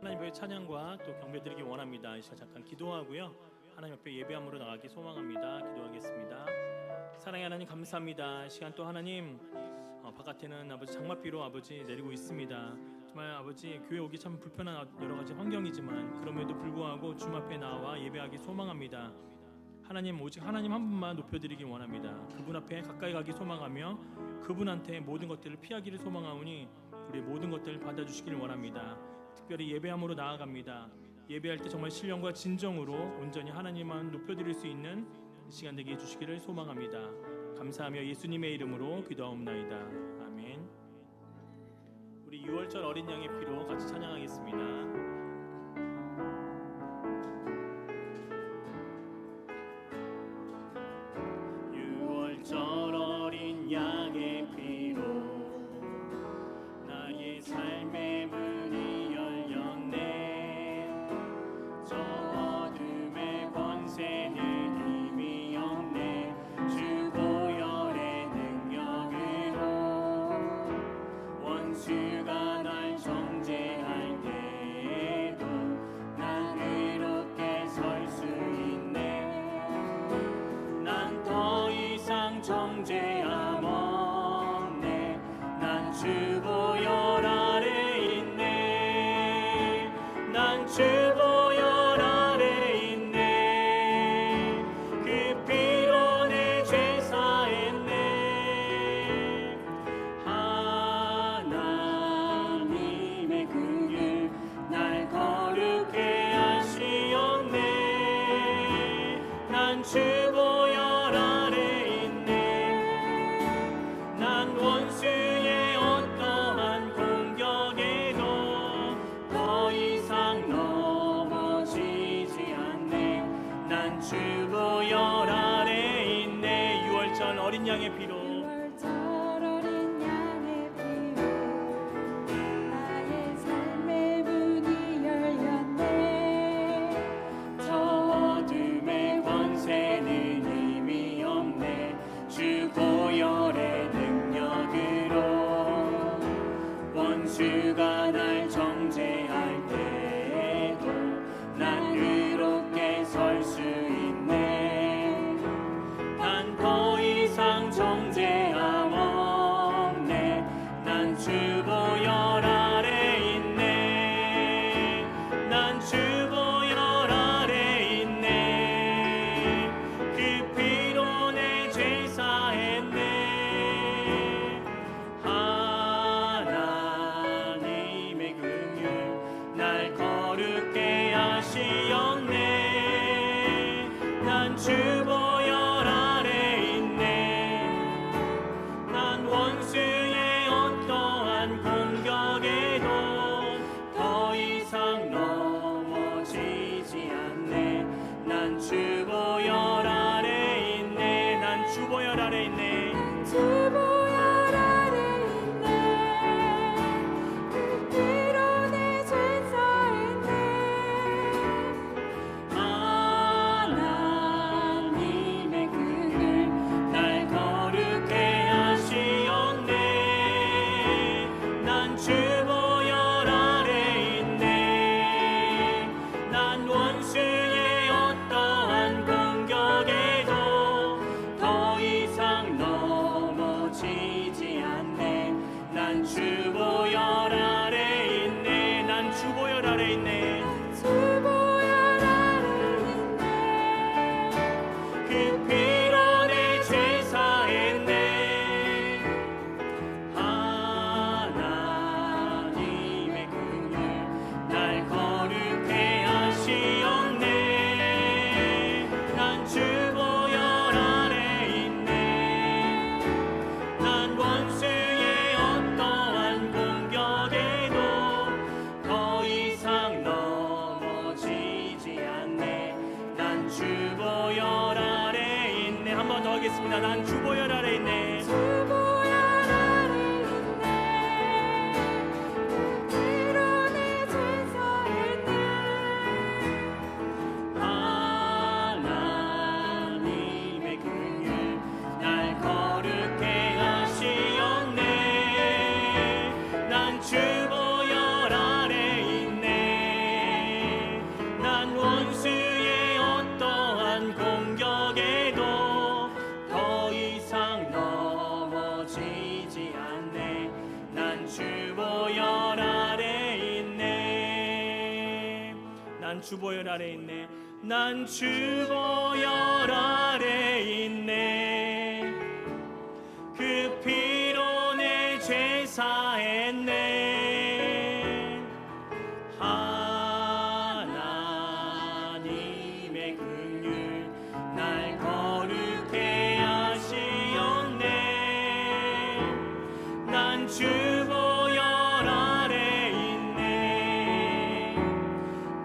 하나님 앞에 찬양과 또 경배 드리기 원합니다. 이 시간 잠깐 기도하고요, 하나님 앞에 예배함으로 나가기 소망합니다. 기도하겠습니다. 사랑의 하나님, 감사합니다. 이 시간 또 하나님, 바깥에는 아버지 장맛비로 아버지 내리고 있습니다. 정말 아버지 교회 오기 참 불편한 여러 가지 환경이지만 그럼에도 불구하고 주님 앞에 나와 예배하기 소망합니다. 하나님, 오직 하나님 한 분만 높여드리기 원합니다. 그분 앞에 가까이 가기 소망하며 그분한테 모든 것들을 피하기를 소망하오니 우리의 모든 것들을 받아주시기를 원합니다. 특별히 예배함으로 나아갑니다. 예배할 때 정말 신령과 진정으로 온전히 하나님만 높여드릴 수 있는 시간 되게 해주시기를 소망합니다. 감사하며 예수님의 이름으로 기도하옵나이다. 아멘. 우리 6월절 어린 양의 피로 같이 찬양하겠습니다. 6월절 어린 양의 피로 나의 삶의 문이 열렸네. 저 어둠의 권세는 힘이 없네. 주 보혈의 능력으로 원수가 날 정죄할 때에도 난 의롭게 설 수 있네. 난 더 이상 정죄함 없네. 난 주 보혈 아래 있네. 난 주 보혈 아래 있네. 그 피로 내 죄 사했네. 하나님의 긍휼 날 거룩해 하시었네. 난 주 보혈 아래 있네. 난 원수의 어떠한 공격에도 더 이상 넘어지지 않네. 난 주 보혈 아래 있네. 6월절 어린 양의 피로 6월절 어린 양의 피로 나의 삶의 문이 열렸네. 저 어둠의 권세는 힘이 없네. 주 보혈의 능력으로 원수가 날 정죄할 때에도 난 의롭게 설 수 있네. 난 더 이상 정죄함 없네. 난 주 보혈 아래 있네. 난 주 보혈 아래 있네. 그 피로 내 죄 사했네. 하나님의 긍휼 날 거룩게 하시었네. 난 주 보혈 아래 있네. 난 원수의 어떠한 공격에도 더 이상 넘어지지 않네. 난 주 보혈 아래 있네. 난 주 보혈 아래 있네. 주 보혈 아래 있네. 그 피로 내 죄 사했네. 하나님의 긍휼 날 거룩해 하시었네. 난 주 보혈 아래 있네. 난 원수의 어떠한 공격에도 더 이상 넘어지지 않네. 난 주 보혈 아래 있네. 난 주 보혈 아래 있네. 주 보혈 아래 있네. 그 피로 내 죄 사했네. 하나님의 긍휼 날 거룩해 하시었네. 난 주 보혈 아래 있네. 난 원수의 어떠한 공격에도 더 이상 넘어지지 않네. 난 주 보혈 아래 있네. 한 번 더 하겠습니다. 난 주 보혈 아래 있네. 주 보혈 아래 있네. 그 피로 내 죄 사했네. 하나님의 긍휼 날 거룩해 하시었네. 난 주 보혈 아래 있네. 난 주보혈 아래 있네. 난 주보혈 아래 있네. 그 피로 내 죄 사했네. 하나님의 긍휼 날 거룩해 하시었네. 난 주보혈 아래 있네.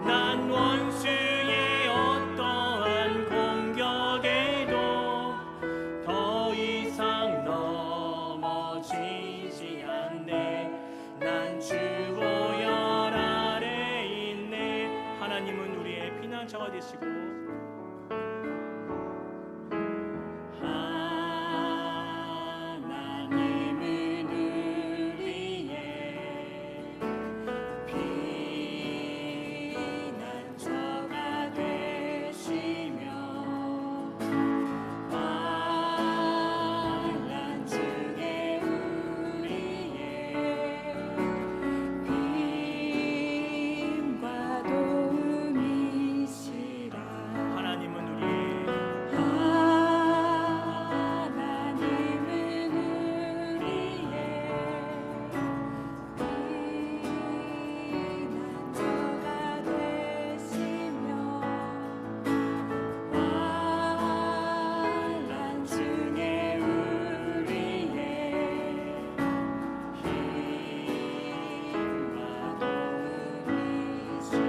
난 원수의 어떠한 공격에도 더 이상 넘어지지 않네. 난 주보혈 아래 있네. 하나님은 우리의 피난처가 되시고 하나님은 우리의 피난처가 되시며 환난 중에 우리의 힘과 도움이시라. 하나님은 우리의 하나님은 우리의 피난처가 되시며 환난 중에 우리의 힘과 도움이시라.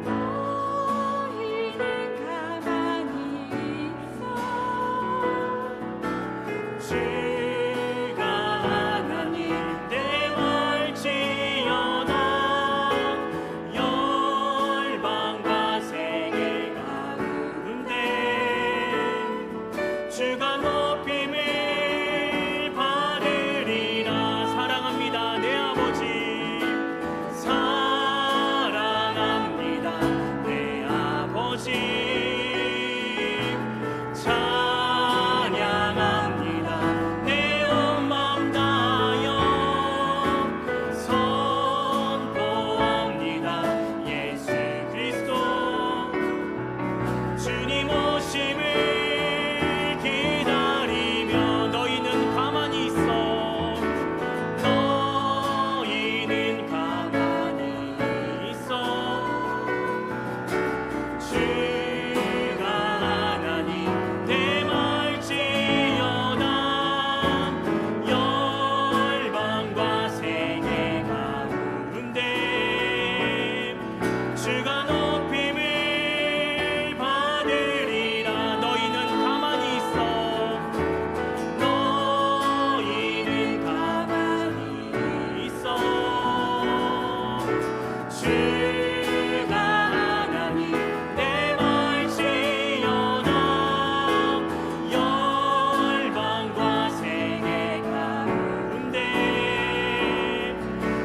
너희는 가만히 있어. 주가 하나님 대활지어다. 열방과 세계가 우는데 주가 높임을 받으리라. 사랑합니다 내 아버지. 사랑합니다 내 아버지. 찬양합니다 내 온 마음 다하여. 선포합니다 예수 그리스도. 주님 오심을 기다리며 너희는 가만히 있어. 너희는 가만히 있어. 주가 하나님 대말지어다. 열방과 세계가 우는데 주가 높임을 받으리라. 너희는 가만히 있어. 너희는 가만히 있어. 주가 하나님 대말지어다. 열방과 세계가 우는데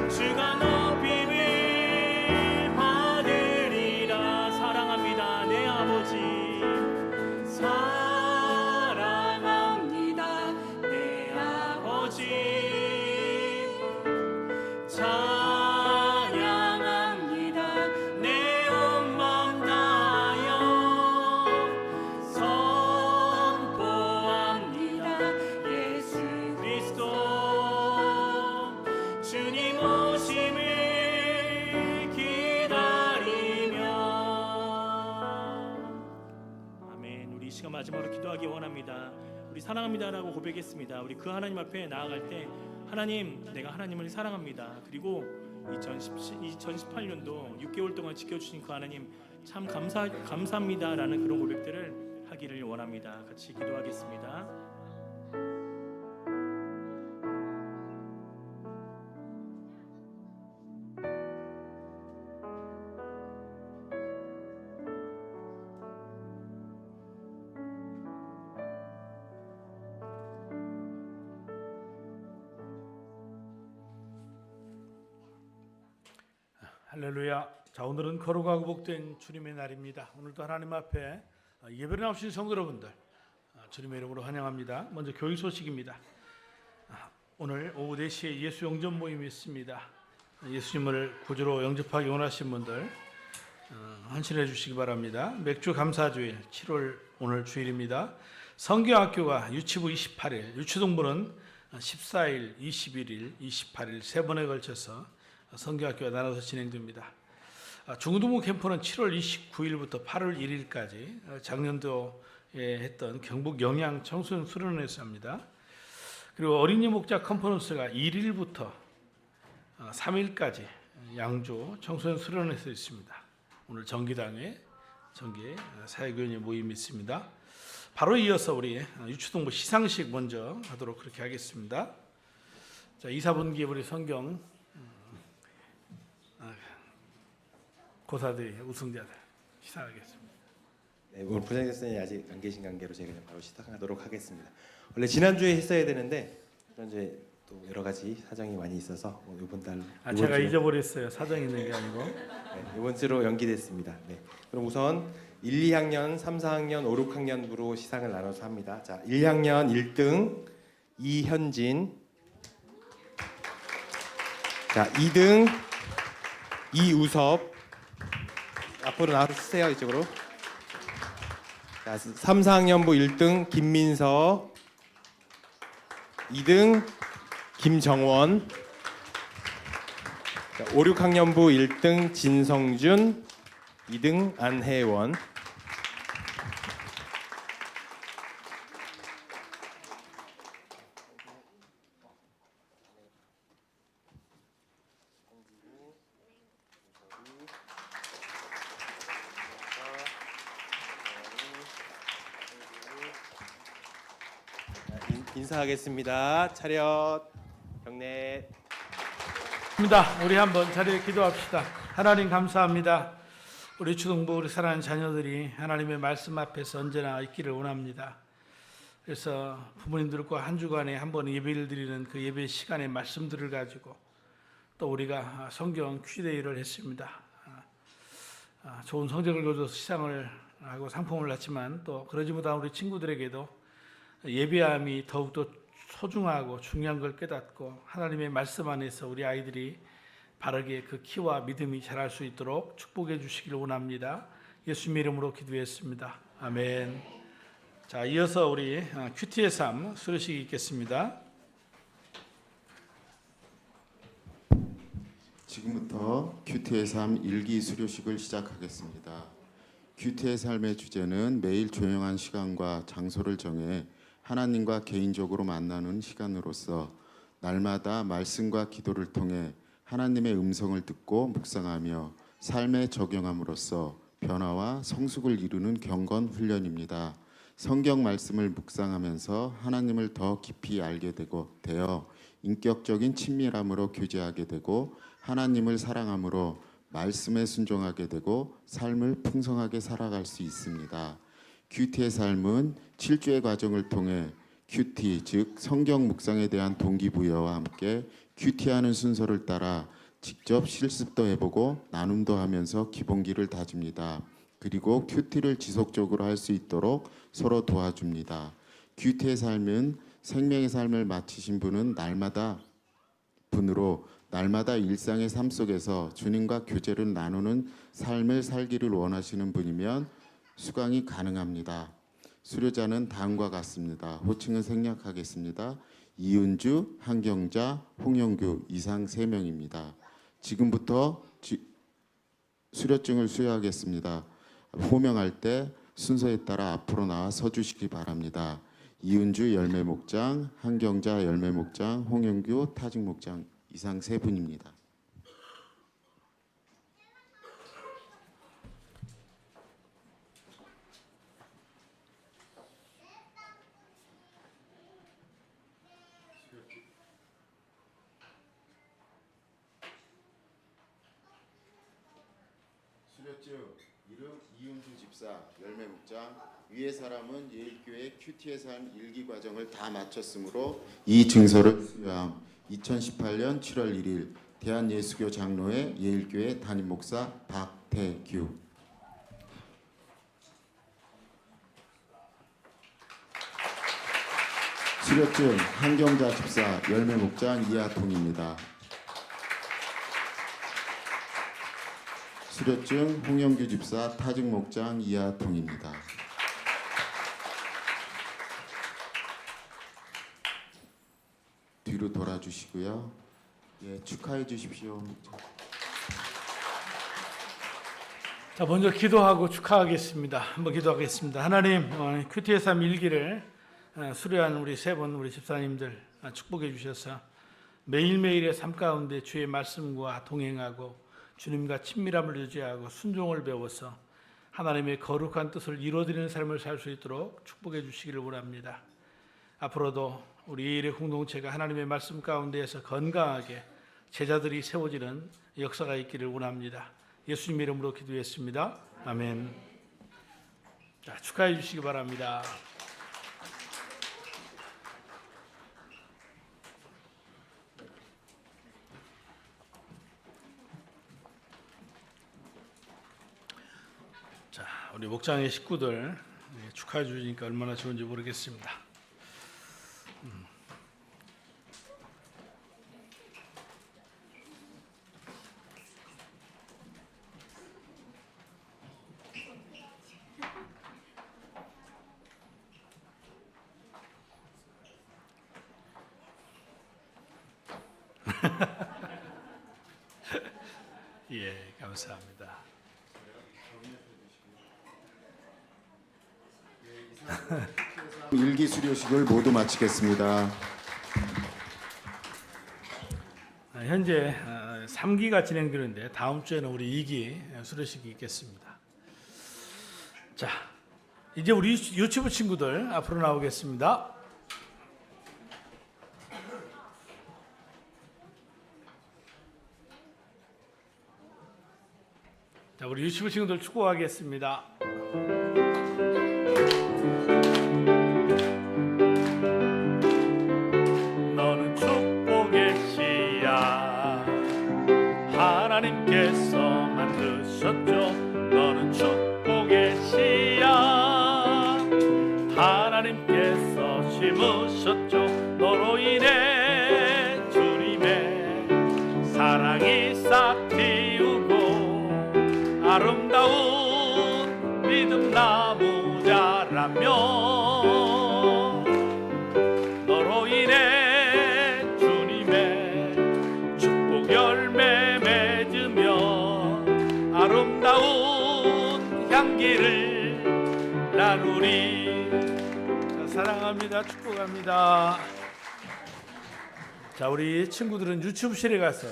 주가 높임을 받으리라. 사랑합니다 내 아버지. 사랑합니다 내 아버지. 찬양합니다 내 온 마음 다하여. 선포합니다 예수 그리스도. 주님 오심을 기다리며. 아멘. 우리 이 시간 마지막으로 기도하기 원합니다. 우리 사랑합니다라고 고백했습니다. 우리 그 하나님 앞에 나아갈 때 하나님 내가 하나님을 사랑합니다. 그리고 2018년도 6개월 동안 지켜주신 그 하나님 참 감사합니다라는 그런 고백들을 하기를 원합니다. 같이 기도하겠습니다. 할렐루야. 자, 오늘은 거룩하고 복된 주님의 날입니다. 오늘도 하나님 앞에 예배를 나오신 성도 여러분들 주님의 이름으로 환영합니다. 먼저 교육 소식입니다. 오늘 오후 4시에 예수 영접 모임이 있습니다. 예수님을 구주로 영접하기 원하신 분들 헌신해 주시기 바랍니다. 맥주 감사주일 7월 오늘 주일입니다. 성경학교가 유치부 28일, 유치동부는 14일, 21일, 28일 세 번에 걸쳐서 성경학교가 나눠서 진행됩니다. 중등부 캠프는 7월 29일부터 8월 1일까지 작년도에 했던 경북 영양 청소년 수련회에서 합니다. 그리고 어린이 목자 컨퍼런스가 1일부터 3일까지 양주 청소년 수련회에서 있습니다. 오늘 정기당회 정기 사역위원회 모임이 있습니다. 바로 이어서 우리 유치동부 시상식 먼저 하도록 그렇게 하겠습니다. 자, 2, 4분기에 우리 성경 고사들이 우승자들 시상하겠습니다. 네, 오늘 부장님이 아직 안 계신 관계로 제가 그냥 바로 시작하도록 하겠습니다. 원래 지난주에 했어야 되는데 지난주에 또 여러 가지 사정이 많이 있어서 이번 달 제가 잊어버렸어요. 사정이 있는 게 아니고. 네, 이번 주로 연기됐습니다. 네, 그럼 우선 1, 2학년, 3, 4학년, 5, 6학년부로 시상을 나눠서 합니다. 자, 1학년 1등 이현진, 자 2등 이우섭, 앞으로 나와주세요 이쪽으로. 자, 3, 4학년부 1등 김민서, 2등 김정원, 자, 5, 6학년부 1등 진성준, 2등 안혜원. 인사하겠습니다. 차렷, 경례. 우리 한번 자리에 기도합시다. 하나님 감사합니다. 우리 주동부 우리 사랑하는 자녀들이 하나님의 말씀 앞에서 언제나 있기를 원합니다. 그래서 부모님들과 한 주간에 한 번 예배를 드리는 그 예배 시간의 말씀들을 가지고 또 우리가 성경 퀴즈데이를 했습니다. 좋은 성적을 거둬서 시상을 하고 상품을 받지만 또 그러지 못한 우리 친구들에게도 예배함이 더욱더 소중하고 중요한 걸 깨닫고 하나님의 말씀 안에서 우리 아이들이 바르게 그 키와 믿음이 자랄 수 있도록 축복해 주시기를 원합니다. 예수님의 이름으로 기도했습니다. 아멘. 자, 이어서 우리 큐티의 삶 수료식이 있겠습니다. 지금부터 큐티의 삶 일기 수료식을 시작하겠습니다. 큐티의 삶의 주제는 매일 조용한 시간과 장소를 정해 하나님과 개인적으로 만나는 시간으로서 날마다 말씀과 기도를 통해 하나님의 음성을 듣고 묵상하며 삶에 적용함으로써 변화와 성숙을 이루는 경건 훈련입니다. 성경 말씀을 묵상하면서 하나님을 더 깊이 알게 되어 인격적인 친밀함으로 교제하게 되고 하나님을 사랑함으로 말씀에 순종하게 되고 삶을 풍성하게 살아갈 수 있습니다. 큐티의 삶은 7주의 과정을 통해 큐티, 즉 성경 묵상에 대한 동기부여와 함께 큐티하는 순서를 따라 직접 실습도 해보고 나눔도 하면서 기본기를 다집니다. 그리고 큐티를 지속적으로 할 수 있도록 서로 도와줍니다. 큐티의 삶은 생명의 삶을 마치신 분은 날마다 일상의 삶 속에서 주님과 교제를 나누는 삶을 살기를 원하시는 분이면 수강이 가능합니다. 수료자는 다음과 같습니다. 호칭은 생략하겠습니다. 이은주, 한경자, 홍영규 이상 3명입니다. 지금부터 수료증을 수여하겠습니다. 호명할 때 순서에 따라 앞으로 나와 서주시기 바랍니다. 이은주 열매목장, 한경자 열매목장, 홍영규 타직목장 이상 3분입니다. 수료증 이름 이은주 집사 열매목장 위의 사람은 예일교회 큐티의 삶 일기 과정을 다 마쳤으므로 이 증서를 수여함. 2018년 7월 1일 대한예수교 장로회 예일교회 담임목사 박태규. 수료증 한경자 집사 열매목장 이하통입니다. 수료증 홍영규 집사 타직 목장 이하통입니다. 뒤로 돌아주시고요. 예, 축하해 주십시오. 자, 먼저 기도하고 축하하겠습니다. 한번 기도하겠습니다. 하나님, 큐티의 삶 일기를 수료한 우리 세 분 우리 집사님들 축복해 주셔서 매일매일의 삶 가운데 주의 말씀과 동행하고 주님과 친밀함을 유지하고 순종을 배워서 하나님의 거룩한 뜻을 이루어드리는 삶을 살 수 있도록 축복해 주시기를 원합니다. 앞으로도 우리 일의 공동체가 하나님의 말씀 가운데에서 건강하게 제자들이 세워지는 역사가 있기를 원합니다. 예수님 이름으로 기도했습니다. 아멘. 자, 축하해 주시기 바랍니다. 자, 우리 목장의 식구들 축하해 주니까 얼마나 좋은지 모르겠습니다. 예, 감사합니다. 일기 수료식을 모두 마치겠습니다. 현재 3기가 진행되는데 다음 주에는 우리 2기 수료식이 있겠습니다. 자, 이제 우리 유치부 친구들 앞으로 나오겠습니다. 자, 우리 유치부 친구들 축복하겠습니다. 너는 축복의 씨야 하나님께서 만드셨죠. 너는 축복의 씨야 하나님께서 심으셨죠. 너로 인해 주님의 사랑이 싹 틔우고 아름다운 믿음 나무 자라며 너로 인해 주님의 축복 열매 맺으며 아름다운 향기를 나누리. 자, 사랑합니다. 축복합니다. 자, 우리 친구들은 유치부실에 가서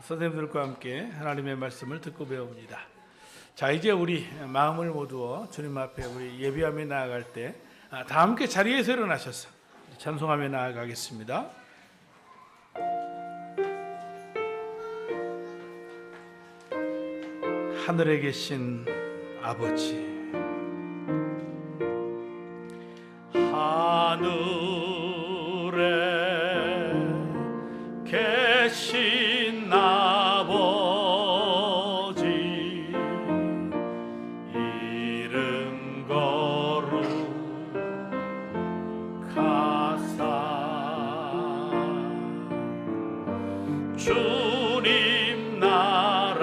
선생님들과 함께 하나님의 말씀을 듣고 배웁니다. 자, 이제 우리 마음을 모두어 주님 앞에 우리 예배하며 나아갈 때 다 함께 자리에서 일어나셔서 찬송하며 나아가겠습니다. 하늘에 계신 아버지, 하늘에 계신 아버지, 이름 거룩하사 주님 나라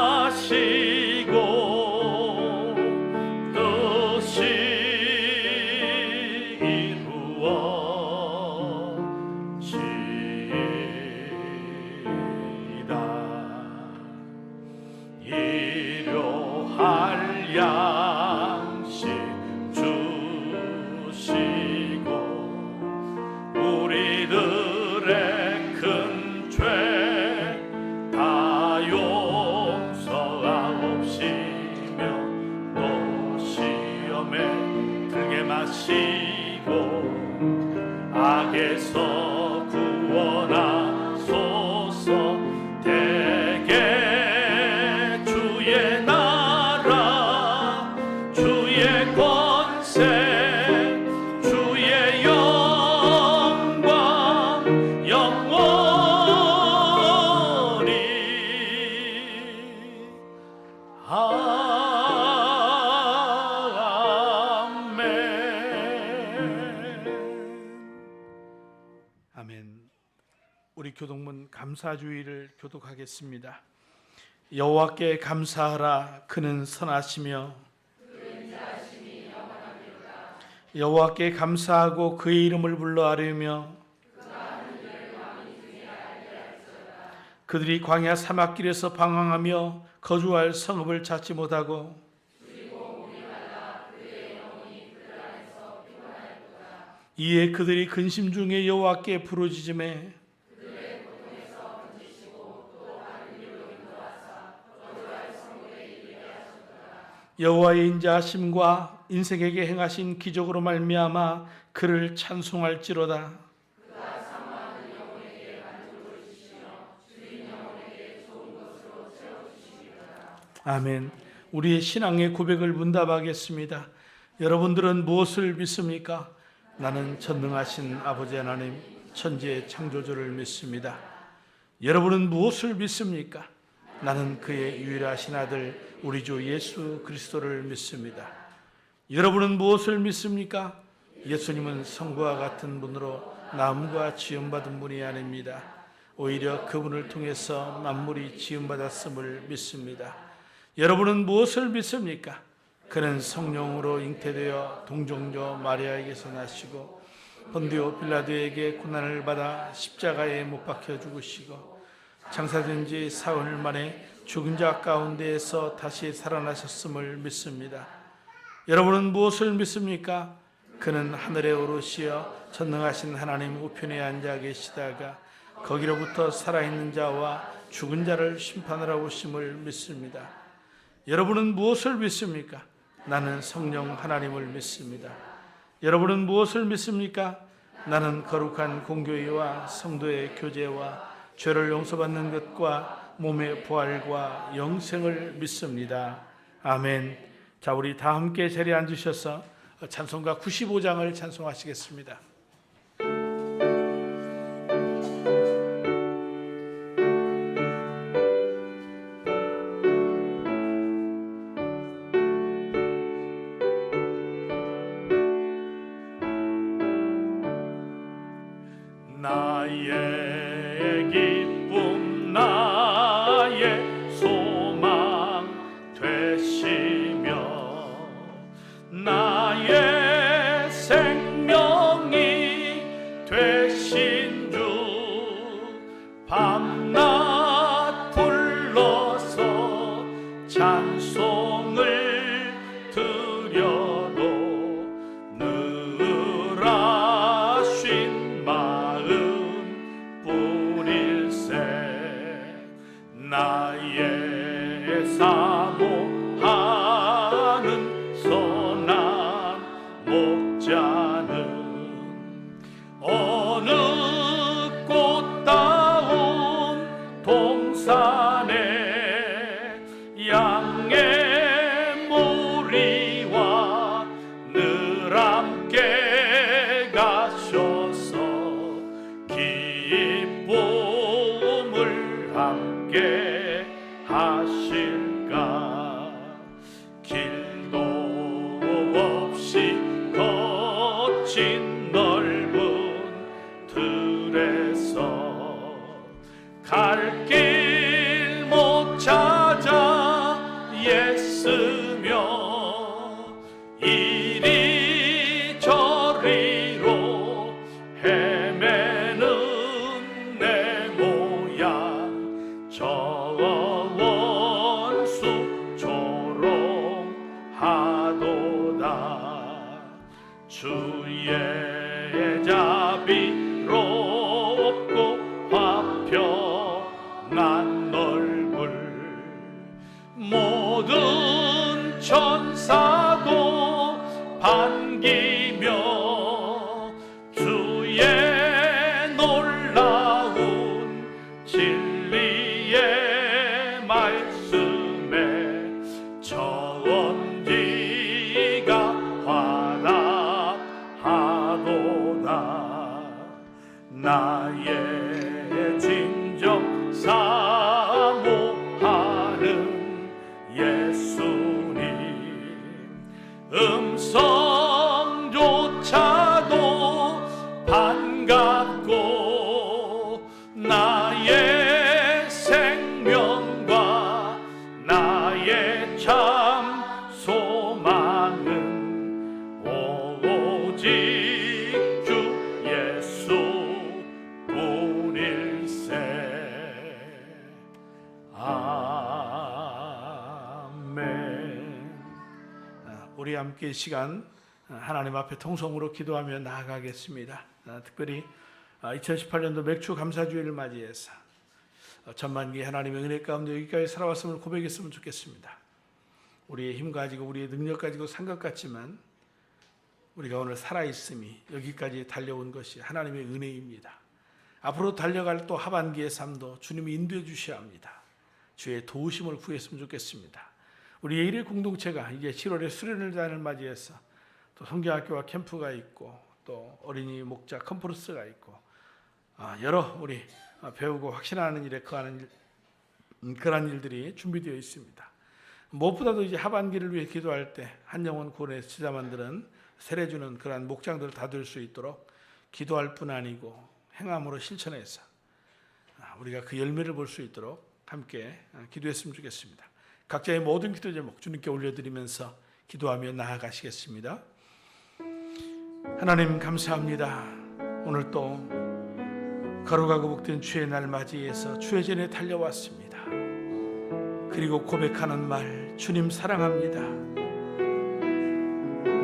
임하시고 뜻이 이루어지이다. 일용할 양식 주시고 우리들의 큰 죄 다 용서하옵시며 또 시험에 들게 마시고 악에서 구원하소서. 대개 주의 나라 주의 권세 주의 영광 영원히 아멘. 아멘. 우리 교동문 감사주의를 교독하겠습니다. 여호와께 감사하라. 그는 선하시며 여호와께 감사하고 그의 이름을 불러 아뢰며 그들이 광야 사막길에서 방황하며 거주할 성읍을 찾지 못하고 이에 그들이 근심 중에 여호와께 부르짖음에 여호와의 인자하심과 인생에게 행하신 기적으로 말미암아 그를 찬송할지로다. 아멘. 우리의 신앙의 고백을 문답하겠습니다. 여러분들은 무엇을 믿습니까? 나는 전능하신 아버지 하나님, 천지의 창조주를 믿습니다. 여러분은 무엇을 믿습니까? 나는 그의 유일하신 아들 우리 주 예수 그리스도를 믿습니다. 여러분은 무엇을 믿습니까? 예수님은 성부와 같은 분으로 나음과 지음받은 분이 아닙니다. 오히려 그분을 통해서 만물이 지음받았음을 믿습니다. 여러분은 무엇을 믿습니까? 그는 성령으로 잉태되어 동정녀 마리아에게서 나시고 본디오 빌라도에게 고난을 받아 십자가에 못 박혀 죽으시고 장사된 지 사흘 만에 죽은 자 가운데에서 다시 살아나셨음을 믿습니다. 여러분은 무엇을 믿습니까? 그는 하늘에 오르시어 전능하신 하나님 우편에 앉아 계시다가 거기로부터 살아있는 자와 죽은 자를 심판하러 오심을 믿습니다. 여러분은 무엇을 믿습니까? 나는 성령 하나님을 믿습니다. 여러분은 무엇을 믿습니까? 나는 거룩한 공교회와 성도의 교제와 죄를 용서받는 것과 몸의 부활과 영생을 믿습니다. 아멘. 자, 우리 다 함께 자리에 앉으셔서 찬송가 95장을 찬송하시겠습니다. 나의 기쁨 나의 소망 되시며 나의 생명이 되신 주 밤낮 불러서 찬송을 드려도 늘 아신 마음 뿐일세 나의 사모하는 선한 목자는 어느 꽃다운 동산에 양의 무리와 늘 함께 가셔서 기쁨을 함께 하실까 길도 없이 거친 넓은 들에서 갈 길 못 찾아 애쓰며 이리저리로 헤매는 내 모양 저 원수처럼 하도다 주의 자비롭고 화평한 얼굴 모든 천사도 반기며 주의 놀라운 진리의 말씀에 천지가 화답하도다 나의 진정 사모하는 예수님 음성조차도 반갑고 함께 이 시간 하나님 앞에 통성으로 기도하며 나아가겠습니다. 특별히 2018년도 맥주 감사주일을 맞이해서 천만기 하나님의 은혜 가운데 여기까지 살아왔음을 고백했으면 좋겠습니다. 우리의 힘 가지고 우리의 능력 가지고 산 것 같지만 우리가 오늘 살아있음이 여기까지 달려온 것이 하나님의 은혜입니다. 앞으로 달려갈 또 하반기의 삶도 주님이 인도해 주셔야 합니다. 주의 도우심을 구했으면 좋겠습니다. 우리 예일의 공동체가 이제 7월에 수련을 단을 맞이해서 또 성경학교와 캠프가 있고 또 어린이 목자 컨퍼런스가 있고 여러 우리 배우고 확신하는 일에 거하는 그런 일들이 준비되어 있습니다. 무엇보다도 이제 하반기를 위해 기도할 때 한영원 고래 지자만들은 세례주는 그러한 목장들을 다 될 수 있도록 기도할 뿐 아니고 행함으로 실천해서 우리가 그 열매를 볼 수 있도록 함께 기도했으면 좋겠습니다. 각자의 모든 기도 제목 주님께 올려드리면서 기도하며 나아가시겠습니다. 하나님 감사합니다. 오늘 또 거룩하고 복된 주의 날 맞이해서 주의 전에 달려왔습니다. 그리고 고백하는 말 주님 사랑합니다.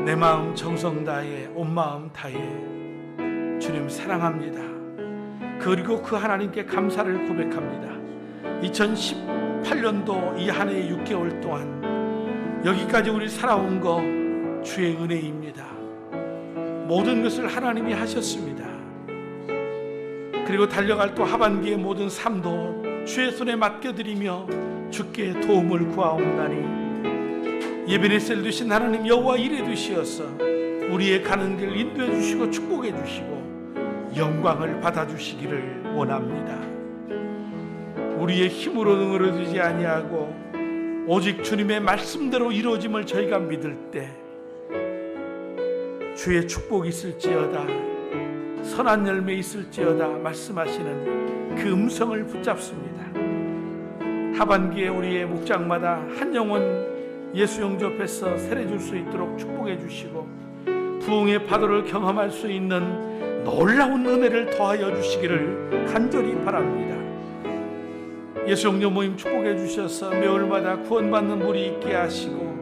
내 마음 정성 다해 온 마음 다해 주님 사랑합니다. 그리고 그 하나님께 감사를 고백합니다. 2018년도 이 한 해의 6개월 동안 여기까지 우리 살아온 거 주의 은혜입니다. 모든 것을 하나님이 하셨습니다. 그리고 달려갈 또 하반기의 모든 삶도 주의 손에 맡겨드리며 주께 도움을 구하옵나니 예배네셀 두신 하나님 여호와 이레 두시어서 우리의 가는 길 인도해 주시고 축복해 주시고 영광을 받아주시기를 원합니다. 우리의 힘으로 능으로되지 아니하고 오직 주님의 말씀대로 이루어짐을 저희가 믿을 때 주의 축복이 있을지어다 선한 열매 있을지어다 말씀하시는 그 음성을 붙잡습니다. 하반기에 우리의 목장마다 한 영혼 예수 영접해서 세례 줄 수 있도록 축복해 주시고 부흥의 파도를 경험할 수 있는 놀라운 은혜를 더하여 주시기를 간절히 바랍니다. 예수 영접 모임 축복해 주셔서 매월마다 구원받는 물이 있게 하시고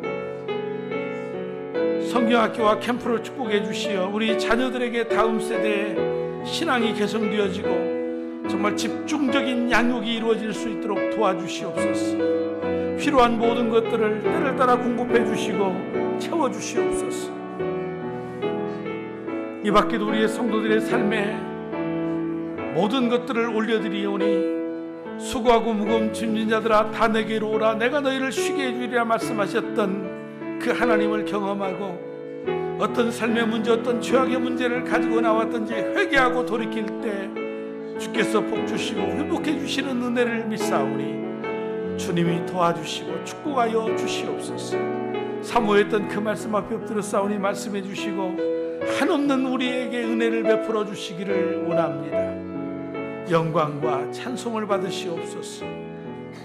성경학교와 캠프를 축복해 주시어 우리 자녀들에게 다음 세대의 신앙이 개성되어지고 정말 집중적인 양육이 이루어질 수 있도록 도와주시옵소서. 필요한 모든 것들을 때를 따라 공급해 주시고 채워주시옵소서. 이 밖에도 우리의 성도들의 삶에 모든 것들을 올려드리오니 수고하고 무거운 짐진 자들아 다 내게로 오라 내가 너희를 쉬게 해주리라 말씀하셨던 그 하나님을 경험하고 어떤 삶의 문제 어떤 죄악의 문제를 가지고 나왔든지 회개하고 돌이킬 때 주께서 복 주시고 회복해 주시는 은혜를 믿사오니 주님이 도와주시고 축복하여 주시옵소서. 사모했던 그 말씀 앞에 엎드려 싸우니 말씀해 주시고 한없는 우리에게 은혜를 베풀어 주시기를 원합니다. 영광과 찬송을 받으시옵소서.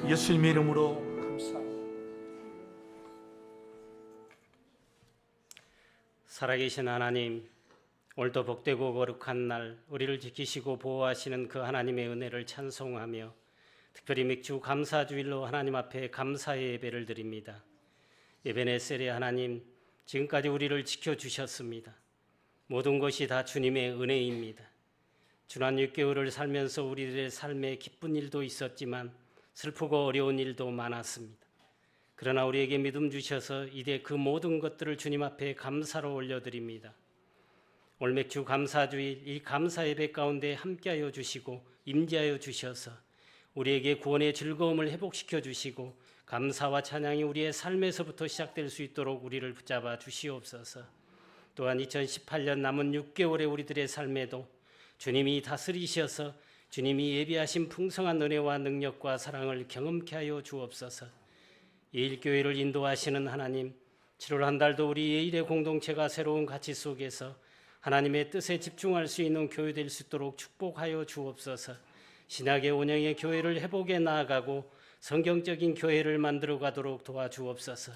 예수님의 이름으로 감사합니다. 살아계신 하나님, 오늘도 복되고 거룩한 날 우리를 지키시고 보호하시는 그 하나님의 은혜를 찬송하며 특별히 맥주 감사주일로 하나님 앞에 감사의 예배를 드립니다. 예배네셀의 하나님, 지금까지 우리를 지켜주셨습니다. 모든 것이 다 주님의 은혜입니다. 지난 6개월을 살면서 우리들의 삶에 기쁜 일도 있었지만 슬프고 어려운 일도 많았습니다. 그러나 우리에게 믿음 주셔서 이제 그 모든 것들을 주님 앞에 감사로 올려드립니다. 올 맥주 감사주일 이 감사 예배 가운데 함께하여 주시고 임재하여 주셔서 우리에게 구원의 즐거움을 회복시켜 주시고 감사와 찬양이 우리의 삶에서부터 시작될 수 있도록 우리를 붙잡아 주시옵소서. 또한 2018년 남은 6개월의 우리들의 삶에도 주님이 다스리셔서 주님이 예비하신 풍성한 은혜와 능력과 사랑을 경험케 하여 주옵소서. 예일교회를 인도하시는 하나님, 7월 한 달도 우리 예일의 공동체가 새로운 가치 속에서 하나님의 뜻에 집중할 수 있는 교회 될 수 있도록 축복하여 주옵소서. 신약의 운영의 교회를 회복해 나아가고 성경적인 교회를 만들어 가도록 도와주옵소서.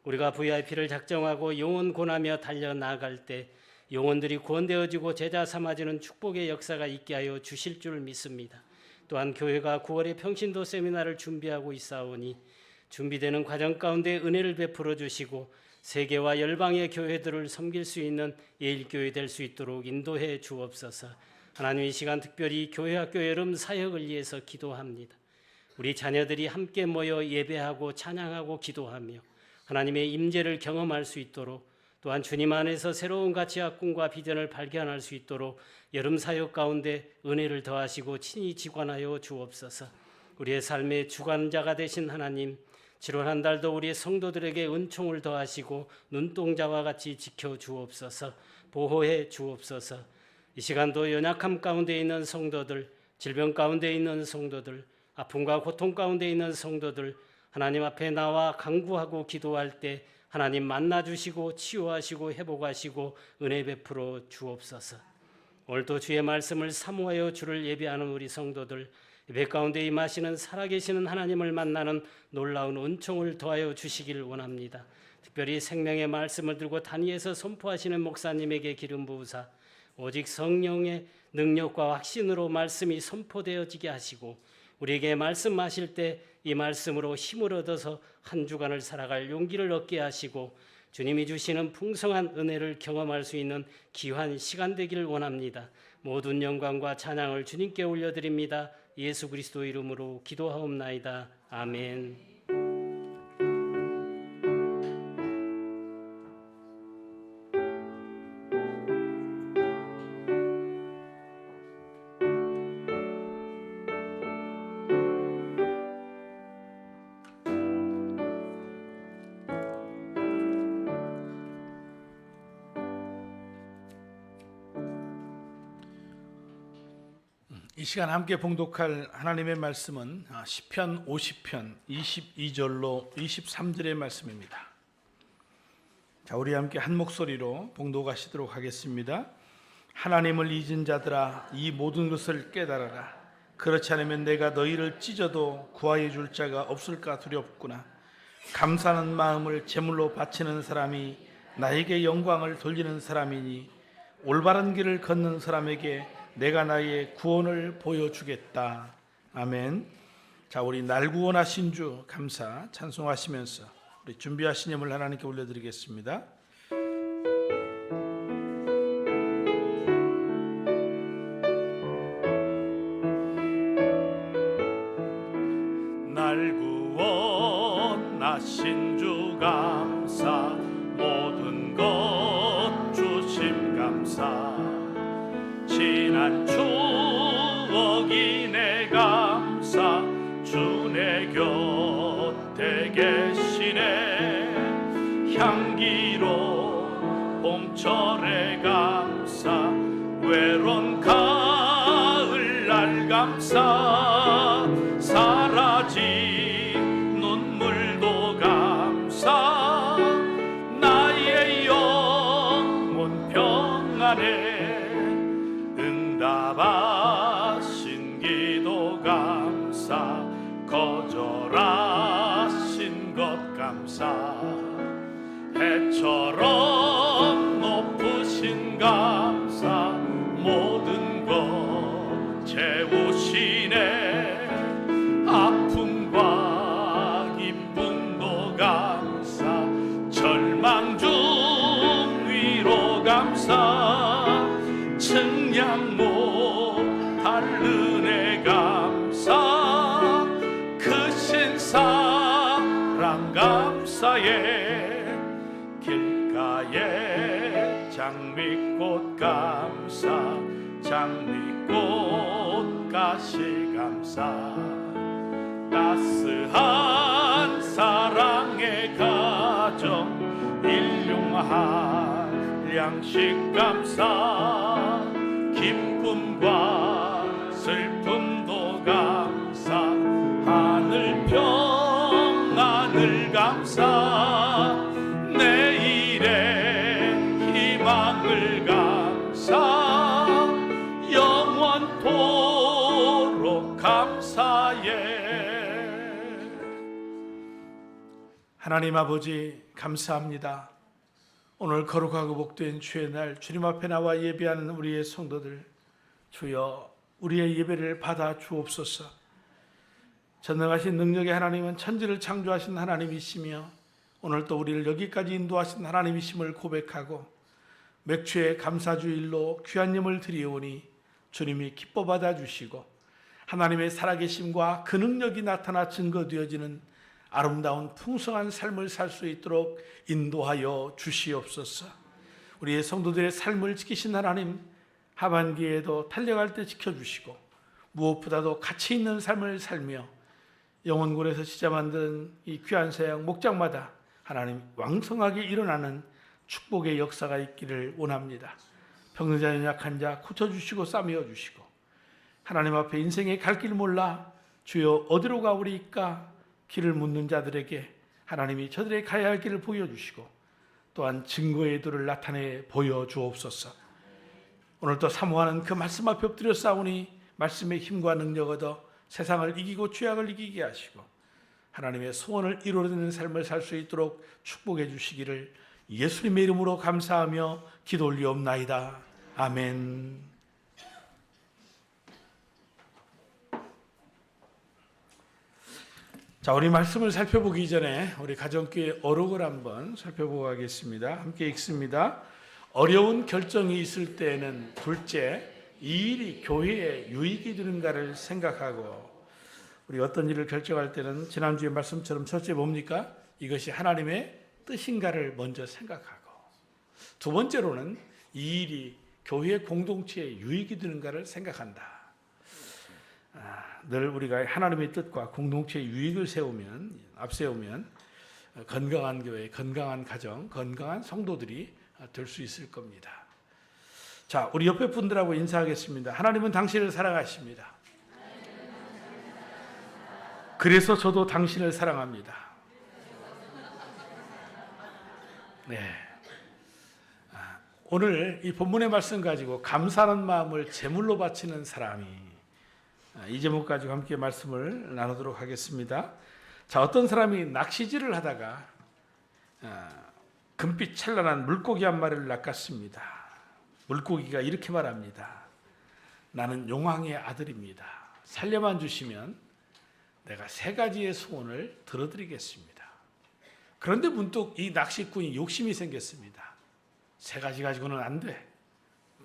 우리가 VIP를 작정하고 영혼 권하며 달려나갈 때 영혼들이 구원되어지고 제자 삼아지는 축복의 역사가 있게 하여 주실 줄 믿습니다. 또한 교회가 9월에 평신도 세미나를 준비하고 있사오니 준비되는 과정 가운데 은혜를 베풀어 주시고 세계와 열방의 교회들을 섬길 수 있는 예일교회 될 수 있도록 인도해 주옵소서. 하나님, 이 시간 특별히 교회학교 여름 사역을 위해서 기도합니다. 우리 자녀들이 함께 모여 예배하고 찬양하고 기도하며 하나님의 임재를 경험할 수 있도록, 또한 주님 안에서 새로운 가치와 꿈과 비전을 발견할 수 있도록 여름 사역 가운데 은혜를 더하시고 친히 지관하여 주옵소서. 우리의 삶의 주관자가 되신 하나님, 7월 한 달도 우리의 성도들에게 은총을 더하시고 눈동자와 같이 지켜 주옵소서. 보호해 주옵소서. 이 시간도 연약함 가운데 있는 성도들, 질병 가운데 있는 성도들, 아픔과 고통 가운데 있는 성도들, 하나님 앞에 나와 간구하고 기도할 때 하나님 만나주시고 치유하시고 회복하시고 은혜 베풀어 주옵소서. 오늘도 주의 말씀을 사모하여 주를 예배하는 우리 성도들, 예배 가운데 임하시는 살아계시는 하나님을 만나는 놀라운 은총을 더하여 주시길 원합니다. 특별히 생명의 말씀을 들고 단위에서 선포하시는 목사님에게 기름 부으사 오직 성령의 능력과 확신으로 말씀이 선포되어지게 하시고, 우리에게 말씀하실 때 이 말씀으로 힘을 얻어서 한 주간을 살아갈 용기를 얻게 하시고, 주님이 주시는 풍성한 은혜를 경험할 수 있는 귀한 시간 되기를 원합니다. 모든 영광과 찬양을 주님께 올려드립니다. 예수 그리스도 이름으로 기도하옵나이다. 아멘. 이 시간 함께 봉독할 하나님의 말씀은 시편 50편 22절로 23절의 말씀입니다. 자, 우리 함께 한 목소리로 봉독하시도록 하겠습니다. 하나님을 잊은 자들아, 이 모든 것을 깨달아라. 그렇지 않으면 내가 너희를 찢어도 구하여 줄 자가 없을까 두렵구나. 감사하는 마음을 제물로 바치는 사람이 나에게 영광을 돌리는 사람이니, 올바른 길을 걷는 사람에게 내가 나의 구원을 보여주겠다. 아멘. 자, 우리 날 구원하신 주 감사 찬송하시면서 우리 준비하신 예물 하나님께 올려드리겠습니다. 날 구원하신 주 감사, 모든 것 주심 감사. 지난 추억이 내 감사, 주 내 곁에 계시네. 향기로운 봄철의 감사, 외로운 가을날 감사. 사라진 눈물도 감사, 나의 영혼 평안에 응답하신 기도 감사. 거절하신 것 감사. 해처럼 높으신 감사, 모든 것 채우시네. 아픔과 기쁨도 감사, 절망 중 위로 감사. 측량 못할 은혜 감사, 크신 사랑 감사에 길가에 장미꽃 감사. 장미꽃 가시 감사. 따스한 사랑의 가정, 일용할 양식 감사. 기쁨과 슬픔도 감사, 하늘 평안을 감사. 내일의 희망을 감사, 영원토록 감사해. 하나님 아버지 감사합니다. 오늘 거룩하고 복된 주의 날, 주님 앞에 나와 예배하는 우리의 성도들, 주여 우리의 예배를 받아 주옵소서. 전능하신 능력의 하나님은 천지를 창조하신 하나님이시며 오늘 또 우리를 여기까지 인도하신 하나님이심을 고백하고 맥주의 감사주일로 귀한 예물 드리오니 주님이 기뻐 받아주시고 하나님의 살아계심과 그 능력이 나타나 증거되어지는 아름다운 풍성한 삶을 살 수 있도록 인도하여 주시옵소서. 우리의 성도들의 삶을 지키신 하나님, 하반기에도 달려갈 때 지켜주시고 무엇보다도 가치 있는 삶을 살며 영혼굴에서 지자 만든 이 귀한 사양 목장마다 하나님 왕성하게 일어나는 축복의 역사가 있기를 원합니다. 병든 자 연약한 자 고쳐주시고 싸매어 주시고 하나님 앞에 인생의 갈 길 몰라 주여 어디로 가오리까 길을 묻는 자들에게 하나님이 저들의 가야 할 길을 보여주시고 또한 증거의 도를 나타내 보여주옵소서. 오늘도 사모하는 그 말씀 앞에 엎드려 싸우니 말씀의 힘과 능력 얻어 세상을 이기고 죄악을 이기게 하시고 하나님의 소원을 이루어내는 삶을 살 수 있도록 축복해 주시기를 예수님의 이름으로 감사하며 기도 올리옵나이다. 아멘. 자, 우리 말씀을 살펴보기 전에 우리 가정교회 어록을 한번 살펴보고 가겠습니다. 함께 읽습니다. 어려운 결정이 있을 때에는 둘째, 이 일이 교회에 유익이 되는가를 생각하고, 우리 어떤 일을 결정할 때는 지난주의 말씀처럼 첫째 뭡니까? 이것이 하나님의 뜻인가를 먼저 생각하고, 두 번째로는 이 일이 교회 공동체에 유익이 되는가를 생각한다. 늘 우리가 하나님의 뜻과 공동체의 유익을 앞세우면 건강한 교회, 건강한 가정, 건강한 성도들이 될 수 있을 겁니다. 자, 우리 옆에 분들하고 인사하겠습니다. 하나님은 당신을 사랑하십니다. 그래서 저도 당신을 사랑합니다. 네. 오늘 이 본문의 말씀 가지고 감사하는 마음을 제물로 바치는 사람이, 이 제목 가지고 함께 말씀을 나누도록 하겠습니다. 자, 어떤 사람이 낚시질을 하다가 금빛 찬란한 물고기 한 마리를 낚았습니다. 물고기가 이렇게 말합니다. 나는 용왕의 아들입니다. 살려만 주시면 내가 3가지의 소원을 들어드리겠습니다. 그런데 문득 이 낚시꾼이 욕심이 생겼습니다. 3가지 가지고는 안 돼.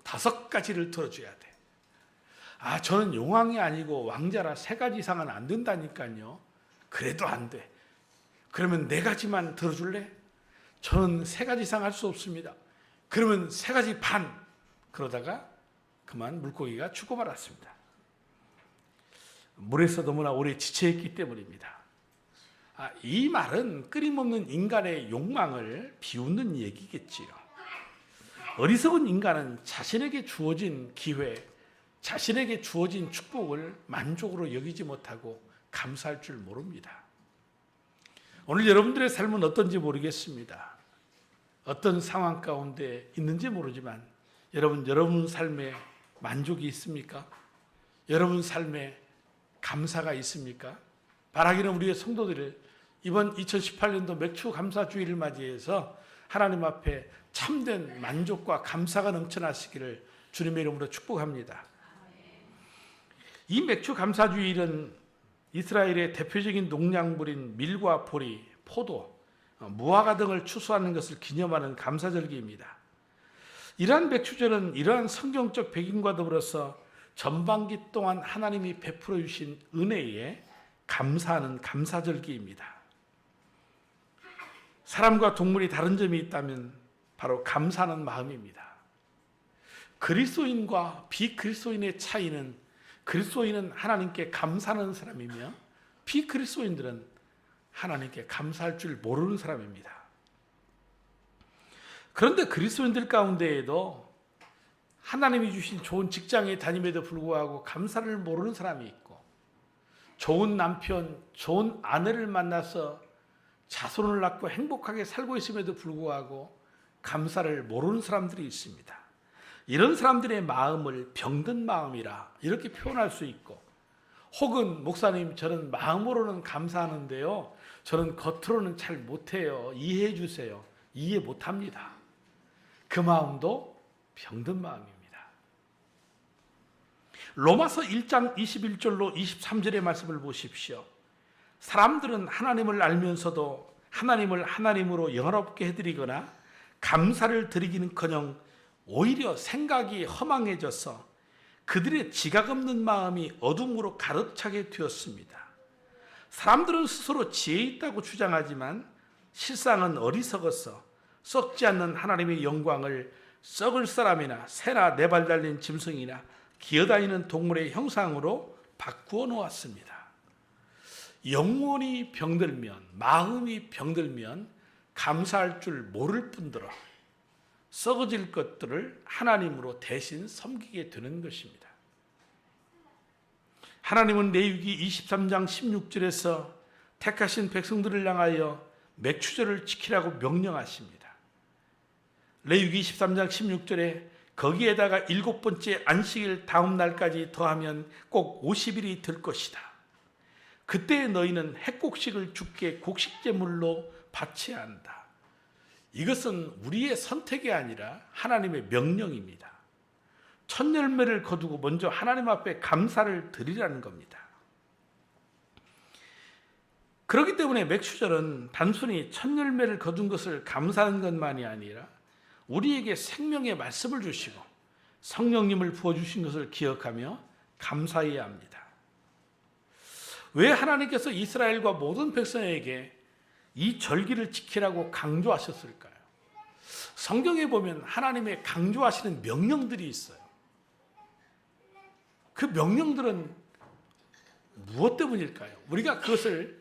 5가지를 들어줘야 돼. 저는 용왕이 아니고 왕자라 3가지 이상은 안 된다니까요. 그래도 안 돼. 그러면 4가지만 들어줄래? 저는 3가지 이상 할 수 없습니다. 그러면 3가지 반. 그러다가 그만 물고기가 죽고 말았습니다. 물에서 너무나 오래 지쳐있기 때문입니다. 이 말은 끊임없는 인간의 욕망을 비웃는 얘기겠지요. 어리석은 인간은 자신에게 주어진 기회, 자신에게 주어진 축복을 만족으로 여기지 못하고 감사할 줄 모릅니다. 오늘 여러분들의 삶은 어떤지 모르겠습니다. 어떤 상황 가운데 있는지 모르지만 여러분 삶에 만족이 있습니까? 여러분 삶에 감사가 있습니까? 바라기는 우리의 성도들을 이번 2018년도 맥주 감사주의를 맞이해서 하나님 앞에 참된 만족과 감사가 넘쳐나시기를 주님의 이름으로 축복합니다. 이 맥주 감사주일은 이스라엘의 대표적인 농작물인 밀과 보리, 포도, 무화과 등을 추수하는 것을 기념하는 감사절기입니다. 이러한 맥주절은 이러한 성경적 배경과 더불어서 전반기 동안 하나님이 베풀어 주신 은혜에 감사하는 감사절기입니다. 사람과 동물이 다른 점이 있다면 바로 감사하는 마음입니다. 그리스도인과 비그리스도인의 차이는 그리스도인은 하나님께 감사하는 사람이며 비그리스도인들은 하나님께 감사할 줄 모르는 사람입니다. 그런데 그리스도인들 가운데에도 하나님이 주신 좋은 직장에 다님에도 불구하고 감사를 모르는 사람이 있고, 좋은 남편, 좋은 아내를 만나서 자손을 낳고 행복하게 살고 있음에도 불구하고 감사를 모르는 사람들이 있습니다. 이런 사람들의 마음을 병든 마음이라 이렇게 표현할 수 있고, 혹은 목사님 저는 마음으로는 감사하는데요, 저는 겉으로는 잘 못해요, 이해해 주세요. 이해 못합니다. 그 마음도 병든 마음입니다. 로마서 1장 21절로 23절의 말씀을 보십시오. 사람들은 하나님을 알면서도 하나님을 하나님으로 영화롭게 해드리거나 감사를 드리기는커녕 오히려 생각이 허망해져서 그들의 지각 없는 마음이 어둠으로 가득 차게 되었습니다. 사람들은 스스로 지혜 있다고 주장하지만 실상은 어리석어서 썩지 않는 하나님의 영광을 썩을 사람이나 새나 네 발 달린 짐승이나 기어다니는 동물의 형상으로 바꾸어 놓았습니다. 영혼이 병들면, 마음이 병들면 감사할 줄 모를 뿐더러 썩어질 것들을 하나님으로 대신 섬기게 되는 것입니다. 하나님은 레위기 23장 16절에서 택하신 백성들을 향하여 맥추절을 지키라고 명령하십니다. 레위기 23장 16절에 거기에다가 7번째 안식일 다음 날까지 더하면 꼭 50일이 될 것이다. 그때 너희는 핵곡식을 주께 곡식제물로 바쳐야 한다. 이것은 우리의 선택이 아니라 하나님의 명령입니다. 첫 열매를 거두고 먼저 하나님 앞에 감사를 드리라는 겁니다. 그렇기 때문에 맥추절은 단순히 첫 열매를 거둔 것을 감사하는 것만이 아니라 우리에게 생명의 말씀을 주시고 성령님을 부어주신 것을 기억하며 감사해야 합니다. 왜 하나님께서 이스라엘과 모든 백성에게 이 절기를 지키라고 강조하셨을까요? 성경에 보면 하나님의 강조하시는 명령들이 있어요. 그 명령들은 무엇 때문일까요? 우리가 그것을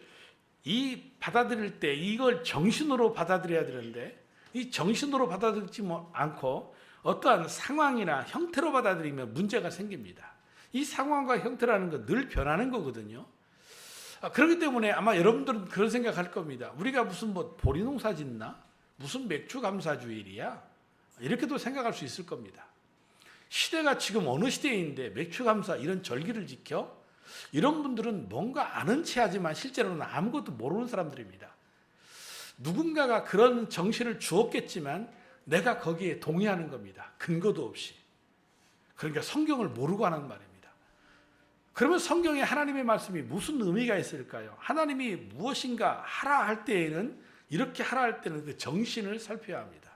받아들일 때 이걸 정신으로 받아들여야 되는데 이 정신으로 받아들이지 않고 어떠한 상황이나 형태로 받아들이면 문제가 생깁니다. 이 상황과 형태라는 건 늘 변하는 거거든요. 그렇기 때문에 아마 여러분들은 그런 생각할 겁니다. 우리가 무슨 보리농사 짓나? 무슨 맥주감사주일이야? 이렇게도 생각할 수 있을 겁니다. 시대가 지금 어느 시대인데 맥주감사 이런 절기를 지켜? 이런 분들은 뭔가 아는 체 하지만 실제로는 아무것도 모르는 사람들입니다. 누군가가 그런 정신을 주었겠지만 내가 거기에 동의하는 겁니다. 근거도 없이. 그러니까 성경을 모르고 하는 말입니다. 그러면 성경에 하나님의 말씀이 무슨 의미가 있을까요? 하나님이 무엇인가 하라 할 때에는 이렇게 하라 할 때는 그 정신을 살펴야 합니다.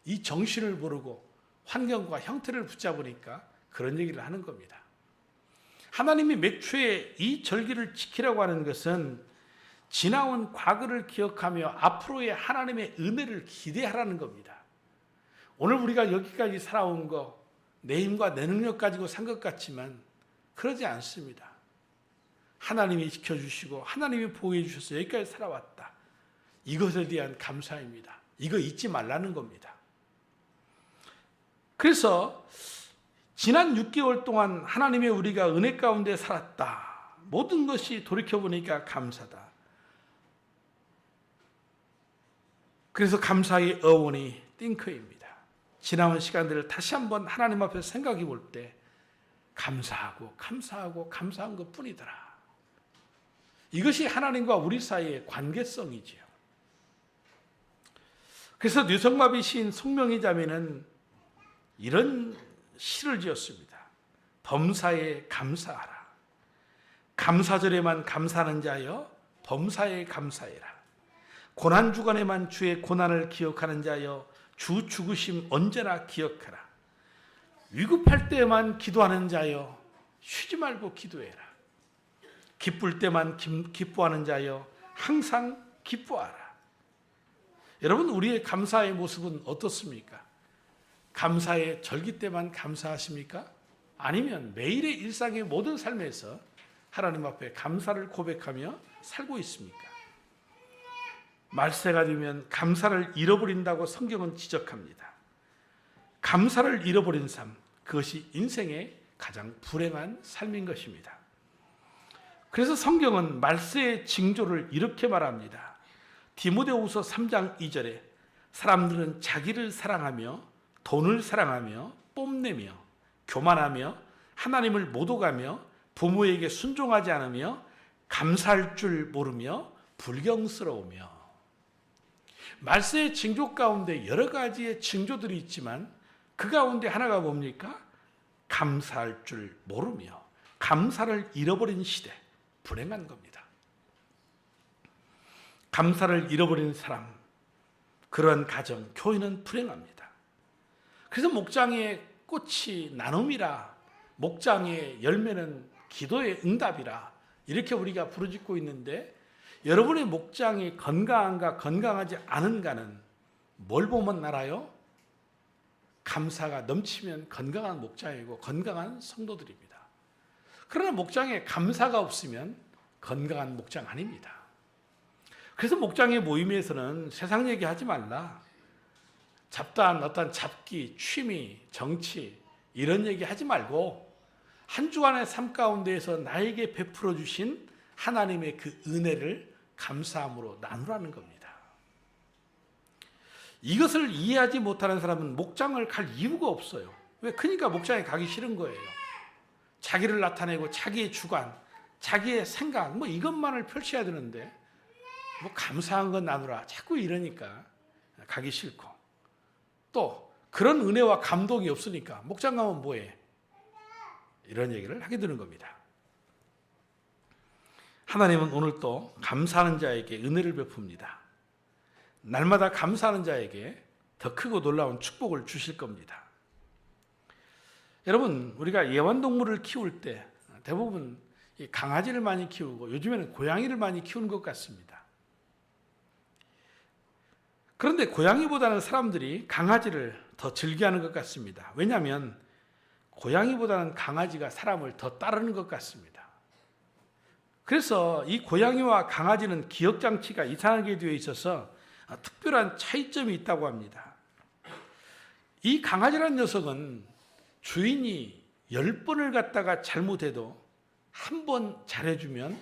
이 정신을 모르고 환경과 형태를 붙잡으니까 그런 얘기를 하는 겁니다. 하나님이 맥추에 이 절기를 지키라고 하는 것은 지나온 과거를 기억하며 앞으로의 하나님의 은혜를 기대하라는 겁니다. 오늘 우리가 여기까지 살아온 거 내 힘과 내 능력 가지고 산 것 같지만 그러지 않습니다. 하나님이 지켜주시고 하나님이 보호해 주셔서 여기까지 살아왔다. 이것에 대한 감사입니다. 이거 잊지 말라는 겁니다. 그래서 지난 6개월 동안 하나님의 우리가 은혜 가운데 살았다. 모든 것이 돌이켜보니까 감사다. 그래서 감사의 어원이 띵크입니다. 지나온 시간들을 다시 한번 하나님 앞에 생각해 볼 때 감사하고 감사하고 감사한 것뿐이더라. 이것이 하나님과 우리 사이의 관계성이지요. 그래서 류성마비 시인 송명희 자매는 이런 시를 지었습니다. 범사에 감사하라. 감사절에만 감사하는 자여 범사에 감사해라. 고난주간에만 주의 고난을 기억하는 자여 주 죽으심 언제나 기억하라. 위급할 때만 기도하는 자여 쉬지 말고 기도해라. 기쁠 때만 기뻐하는 자여 항상 기뻐하라. 여러분, 우리의 감사의 모습은 어떻습니까? 감사의 절기 때만 감사하십니까? 아니면 매일의 일상의 모든 삶에서 하나님 앞에 감사를 고백하며 살고 있습니까? 말세가 되면 감사를 잃어버린다고 성경은 지적합니다. 감사를 잃어버린 삶, 그것이 인생의 가장 불행한 삶인 것입니다. 그래서 성경은 말세의 징조를 이렇게 말합니다. 디모데후서 3장 2절에 사람들은 자기를 사랑하며 돈을 사랑하며 뽐내며 교만하며 하나님을 못 오가며 부모에게 순종하지 않으며 감사할 줄 모르며 불경스러우며. 말세의 징조 가운데 여러 가지의 징조들이 있지만 그 가운데 하나가 뭡니까? 감사할 줄 모르며 감사를 잃어버린 시대, 불행한 겁니다. 감사를 잃어버린 사람, 그런 가정, 교회는 불행합니다. 그래서 목장의 꽃이 나눔이라, 목장의 열매는 기도의 응답이라, 이렇게 우리가 부르짖고 있는데, 여러분의 목장이 건강한가 건강하지 않은가는 뭘 보면 알아요? 감사가 넘치면 건강한 목장이고 건강한 성도들입니다. 그러나 목장에 감사가 없으면 건강한 목장 아닙니다. 그래서 목장의 모임에서는 세상 얘기하지 말라, 잡다한 어떤 잡기, 취미, 정치 이런 얘기 하지 말고 한 주간의 삶 가운데에서 나에게 베풀어 주신 하나님의 그 은혜를 감사함으로 나누라는 겁니다. 이것을 이해하지 못하는 사람은 목장을 갈 이유가 없어요. 왜? 그러니까 목장에 가기 싫은 거예요. 자기를 나타내고 자기의 주관, 자기의 생각 뭐 이것만을 펼쳐야 되는데 뭐 감사한 건 나누라 자꾸 이러니까 가기 싫고, 또 그런 은혜와 감동이 없으니까 목장 가면 뭐해? 이런 얘기를 하게 되는 겁니다. 하나님은 오늘 또 감사하는 자에게 은혜를 베풉니다. 날마다 감사하는 자에게 더 크고 놀라운 축복을 주실 겁니다. 여러분, 우리가 애완동물을 키울 때 대부분 강아지를 많이 키우고 요즘에는 고양이를 많이 키우는 것 같습니다. 그런데 고양이보다는 사람들이 강아지를 더 즐겨하는 것 같습니다. 왜냐하면 고양이보다는 강아지가 사람을 더 따르는 것 같습니다. 그래서 이 고양이와 강아지는 기억장치가 이상하게 되어 있어서 특별한 차이점이 있다고 합니다. 이 강아지라는 녀석은 주인이 10번을 갖다가 잘못해도 한 번 잘해주면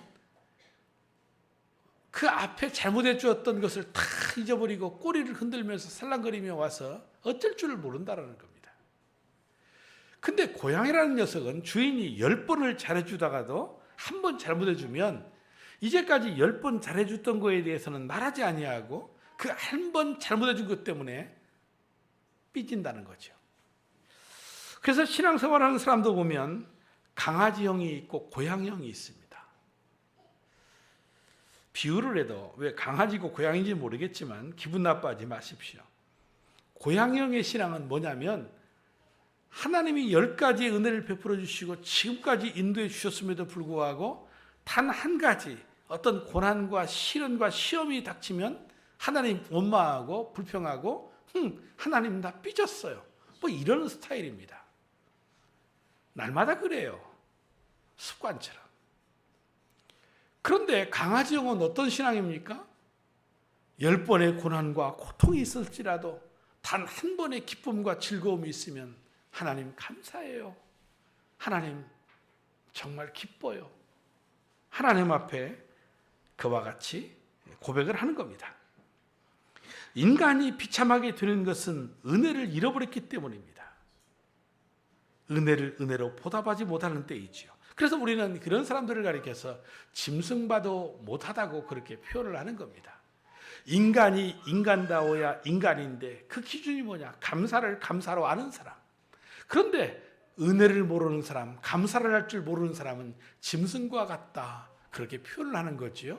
그 앞에 잘못해 주었던 것을 다 잊어버리고 꼬리를 흔들면서 살랑거리며 와서 어쩔 줄을 모른다는 겁니다. 근데 고양이라는 녀석은 주인이 10번을 잘해주다가도 한 번 잘못해주면 이제까지 10번 잘해줬던 거에 대해서는 말하지 아니하고 그 한 번 잘못해준 것 때문에 삐진다는 거죠. 그래서 신앙생활하는 사람도 보면 강아지형이 있고 고양이형이 있습니다. 비유를 해도 왜 강아지고 고양이인지 모르겠지만 기분 나빠하지 마십시오. 고양이형의 신앙은 뭐냐면 하나님이 10가지의 은혜를 베풀어 주시고 지금까지 인도해 주셨음에도 불구하고 단 한 가지 어떤 고난과 시련과 시험이 닥치면 하나님 원망하고 불평하고 하나님 나 삐졌어요. 뭐 이런 스타일입니다. 날마다 그래요. 습관처럼. 그런데 강아지형은 어떤 신앙입니까? 10번의 고난과 고통이 있을지라도 단 한 번의 기쁨과 즐거움이 있으면 하나님 감사해요. 하나님 정말 기뻐요. 하나님 앞에 그와 같이 고백을 하는 겁니다. 인간이 비참하게 되는 것은 은혜를 잃어버렸기 때문입니다. 은혜를 은혜로 보답하지 못하는 때이지요. 그래서 우리는 그런 사람들을 가리켜서 짐승봐도 못하다고 그렇게 표현을 하는 겁니다. 인간이 인간다워야 인간인데 그 기준이 뭐냐? 감사를 감사로 아는 사람. 그런데 은혜를 모르는 사람, 감사를 할 줄 모르는 사람은 짐승과 같다. 그렇게 표현을 하는 거지요.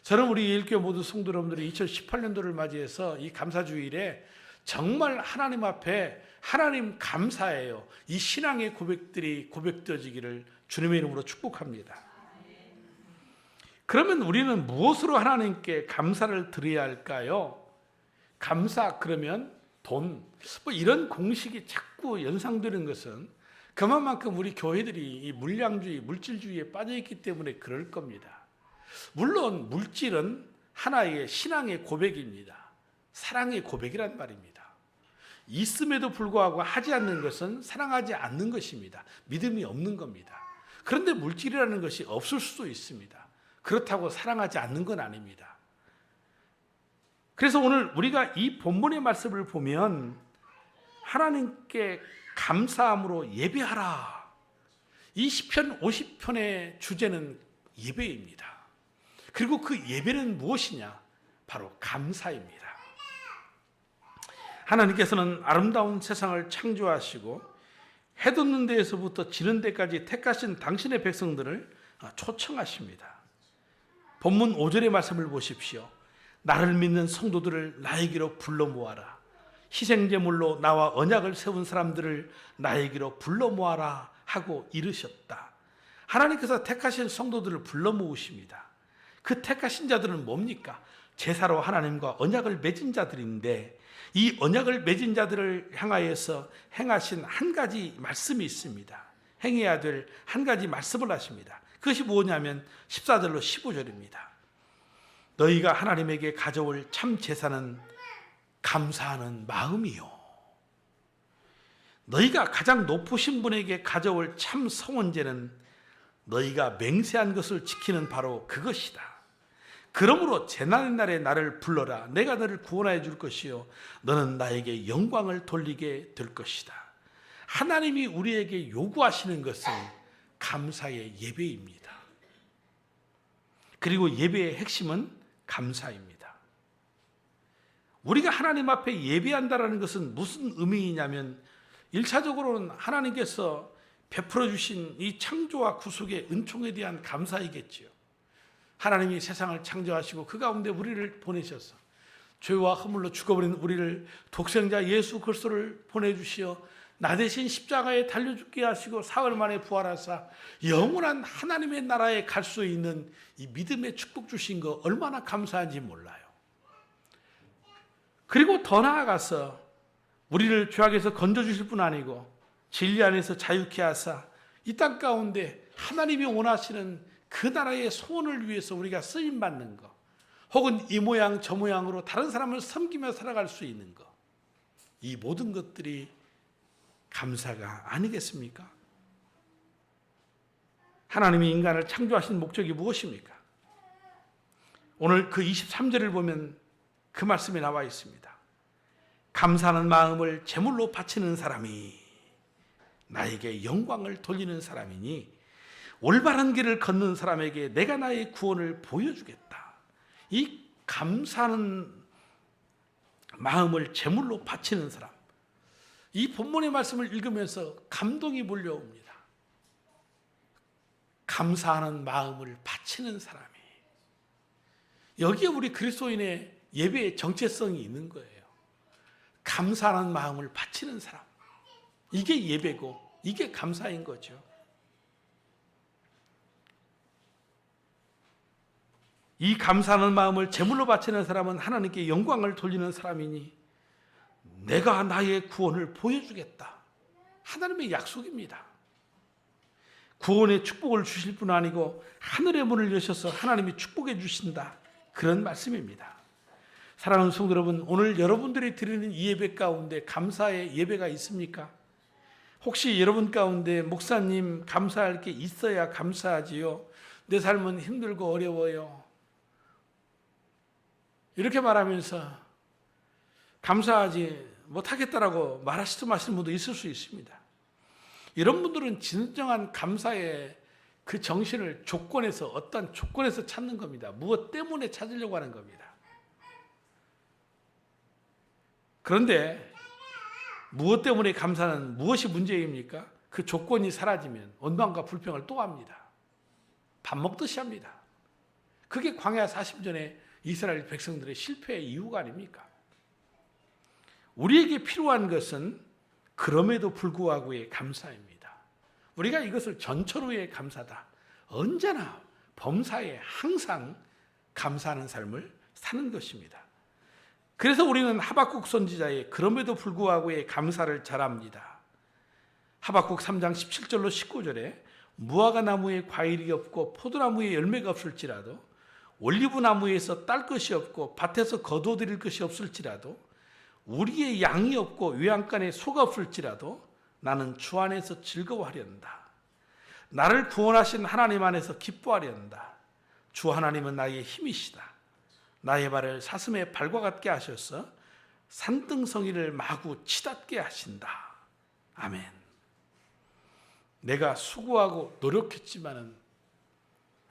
저는 우리 예일교회 모두 성도 여러분들이 2018년도를 맞이해서 이 감사주일에 정말 하나님 앞에 하나님 감사해요. 이 신앙의 고백들이 고백되어지기를 주님의 이름으로 축복합니다. 그러면 우리는 무엇으로 하나님께 감사를 드려야 할까요? 감사 그러면 돈, 뭐 이런 공식이 자꾸 연상되는 것은 그만큼 우리 교회들이 이 물량주의, 물질주의에 빠져있기 때문에 그럴 겁니다. 물론 물질은 하나의 신앙의 고백입니다. 사랑의 고백이란 말입니다. 있음에도 불구하고 하지 않는 것은 사랑하지 않는 것입니다. 믿음이 없는 겁니다. 그런데 물질이라는 것이 없을 수도 있습니다. 그렇다고 사랑하지 않는 건 아닙니다. 그래서 오늘 우리가 이 본문의 말씀을 보면 하나님께 감사함으로 예배하라. 이 시편 50편의 주제는 예배입니다. 그리고 그 예배는 무엇이냐? 바로 감사입니다. 하나님께서는 아름다운 세상을 창조하시고 해 돋는 데에서부터 지는 데까지 택하신 당신의 백성들을 초청하십니다. 본문 5절의 말씀을 보십시오. 나를 믿는 성도들을 나에게로 불러 모아라. 희생제물로 나와 언약을 세운 사람들을 나에게로 불러 모아라 하고 이르셨다. 하나님께서 택하신 성도들을 불러 모으십니다. 그 택하신 자들은 뭡니까? 제사로 하나님과 언약을 맺은 자들인데, 이 언약을 맺은 자들을 향하여서 행하신 한 가지 말씀이 있습니다. 행해야 될 한 가지 말씀을 하십니다. 그것이 뭐냐면 14절로 15절입니다. 너희가 하나님에게 가져올 참 제사는 감사하는 마음이요, 너희가 가장 높으신 분에게 가져올 참 성원제는 너희가 맹세한 것을 지키는 바로 그것이다. 그러므로 재난의 날에 나를 불러라. 내가 너를 구원하여 줄 것이요 너는 나에게 영광을 돌리게 될 것이다. 하나님이 우리에게 요구하시는 것은 감사의 예배입니다. 그리고 예배의 핵심은 감사입니다. 우리가 하나님 앞에 예배한다는 것은 무슨 의미이냐면, 1차적으로는 하나님께서 베풀어 주신 이 창조와 구속의 은총에 대한 감사이겠지요. 하나님이 세상을 창조하시고 그 가운데 우리를 보내셔서 죄와 허물로 죽어버린 우리를 독생자 예수 그리스도를 보내주시어 나 대신 십자가에 달려 죽게 하시고 사흘 만에 부활하사 영원한 하나님의 나라에 갈 수 있는 이 믿음의 축복 주신 거 얼마나 감사한지 몰라요. 그리고 더 나아가서 우리를 죄악에서 건져주실 뿐 아니고 진리 안에서 자유케 하사 이 땅 가운데 하나님이 원하시는 그 나라의 소원을 위해서 우리가 쓰임받는 것, 혹은 이 모양 저 모양으로 다른 사람을 섬기며 살아갈 수 있는 것, 이 모든 것들이 감사가 아니겠습니까? 하나님이 인간을 창조하신 목적이 무엇입니까? 오늘 그 23절을 보면 그 말씀이 나와 있습니다. 감사하는 마음을 제물로 바치는 사람이 나에게 영광을 돌리는 사람이니 올바른 길을 걷는 사람에게 내가 나의 구원을 보여주겠다. 이 감사하는 마음을 제물로 바치는 사람, 이 본문의 말씀을 읽으면서 감동이 몰려옵니다. 감사하는 마음을 바치는 사람이, 여기에 우리 그리스도인의 예배의 정체성이 있는 거예요. 감사하는 마음을 바치는 사람, 이게 예배고 이게 감사인 거죠. 이 감사하는 마음을 제물로 바치는 사람은 하나님께 영광을 돌리는 사람이니 내가 나의 구원을 보여주겠다. 하나님의 약속입니다. 구원의 축복을 주실 뿐 아니고 하늘의 문을 여셔서 하나님이 축복해 주신다. 그런 말씀입니다. 사랑하는 성도 여러분, 오늘 여러분들이 드리는 이 예배 가운데 감사의 예배가 있습니까? 혹시 여러분 가운데 목사님 감사할 게 있어야 감사하지요, 내 삶은 힘들고 어려워요, 이렇게 말하면서 감사하지 못하겠다라고 말씀하시는 분도 있을 수 있습니다. 이런 분들은 진정한 감사의 그 정신을 조건에서, 어떤 조건에서 찾는 겁니다. 무엇 때문에 찾으려고 하는 겁니다. 그런데 무엇 때문에 감사는 무엇이 문제입니까? 그 조건이 사라지면 원망과 불평을 또 합니다. 밥 먹듯이 합니다. 그게 광야 40전에 이스라엘 백성들의 실패의 이유가 아닙니까? 우리에게 필요한 것은 그럼에도 불구하고의 감사입니다. 우리가 이것을 전철후의 감사다, 언제나 범사에 항상 감사하는 삶을 사는 것입니다. 그래서 우리는 하박국 선지자의 그럼에도 불구하고의 감사를 잘합니다. 하박국 3장 17절로 19절에 무화과 나무에 과일이 없고 포도나무에 열매가 없을지라도, 올리브 나무에서 딸 것이 없고 밭에서 거두어드릴 것이 없을지라도, 우리의 양이 없고 외양간에 소가 없을지라도 나는 주 안에서 즐거워하련다. 나를 구원하신 하나님 안에서 기뻐하련다. 주 하나님은 나의 힘이시다. 나의 발을 사슴의 발과 같게 하셔서 산등성이를 마구 치닫게 하신다. 아멘. 내가 수고하고 노력했지만은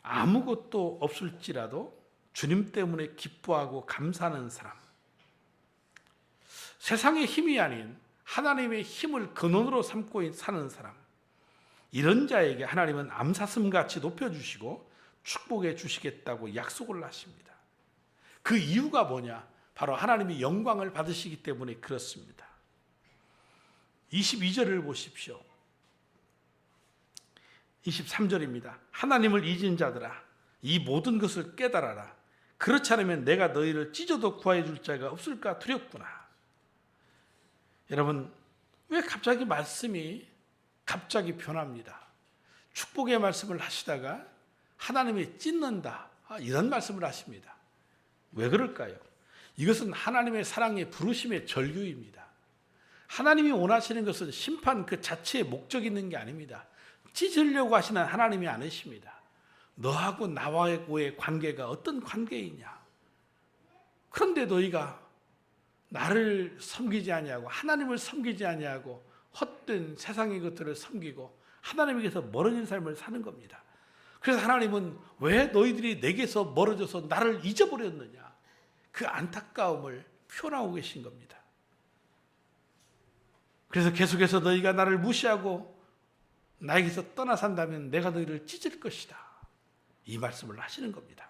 아무것도 없을지라도 주님 때문에 기뻐하고 감사하는 사람, 세상의 힘이 아닌 하나님의 힘을 근원으로 삼고 사는 사람, 이런 자에게 하나님은 암사슴같이 높여주시고 축복해 주시겠다고 약속을 하십니다. 그 이유가 뭐냐? 바로 하나님이 영광을 받으시기 때문에 그렇습니다. 22절을 보십시오. 23절입니다. 하나님을 잊은 자들아, 이 모든 것을 깨달아라. 그렇지 않으면 내가 너희를 찢어도 구하여 줄 자가 없을까 두렵구나. 여러분, 왜 갑자기 말씀이 갑자기 변합니다. 축복의 말씀을 하시다가 하나님이 찢는다, 이런 말씀을 하십니다. 왜 그럴까요? 이것은 하나님의 사랑의 부르심의 절규입니다. 하나님이 원하시는 것은 심판 그 자체의 목적이 있는 게 아닙니다. 찢으려고 하시는 하나님이 아니십니다. 너하고 나와의 관계가 어떤 관계이냐? 그런데 너희가 나를 섬기지 아니하고 하나님을 섬기지 아니하고 헛된 세상의 것들을 섬기고 하나님에게서 멀어진 삶을 사는 겁니다. 그래서 하나님은 왜 너희들이 내게서 멀어져서 나를 잊어버렸느냐? 그 안타까움을 표현하고 계신 겁니다. 그래서 계속해서 너희가 나를 무시하고 나에게서 떠나 산다면 내가 너희를 찢을 것이다. 이 말씀을 하시는 겁니다.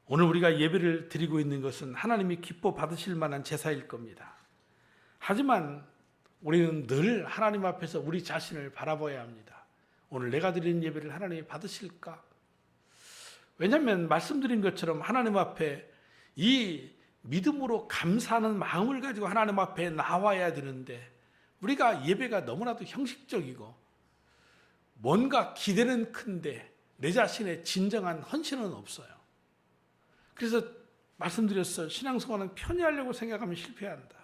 오늘 우리가 예배를 드리고 있는 것은 하나님이 기뻐 받으실 만한 제사일 겁니다. 하지만 우리는 늘 하나님 앞에서 우리 자신을 바라봐야 합니다. 오늘 내가 드리는 예배를 하나님이 받으실까? 왜냐하면 말씀드린 것처럼 하나님 앞에 이 믿음으로 감사하는 마음을 가지고 하나님 앞에 나와야 되는데 우리가 예배가 너무나도 형식적이고 뭔가 기대는 큰데 내 자신의 진정한 헌신은 없어요. 그래서 말씀드렸어요. 신앙생활은 편의하려고 생각하면 실패한다.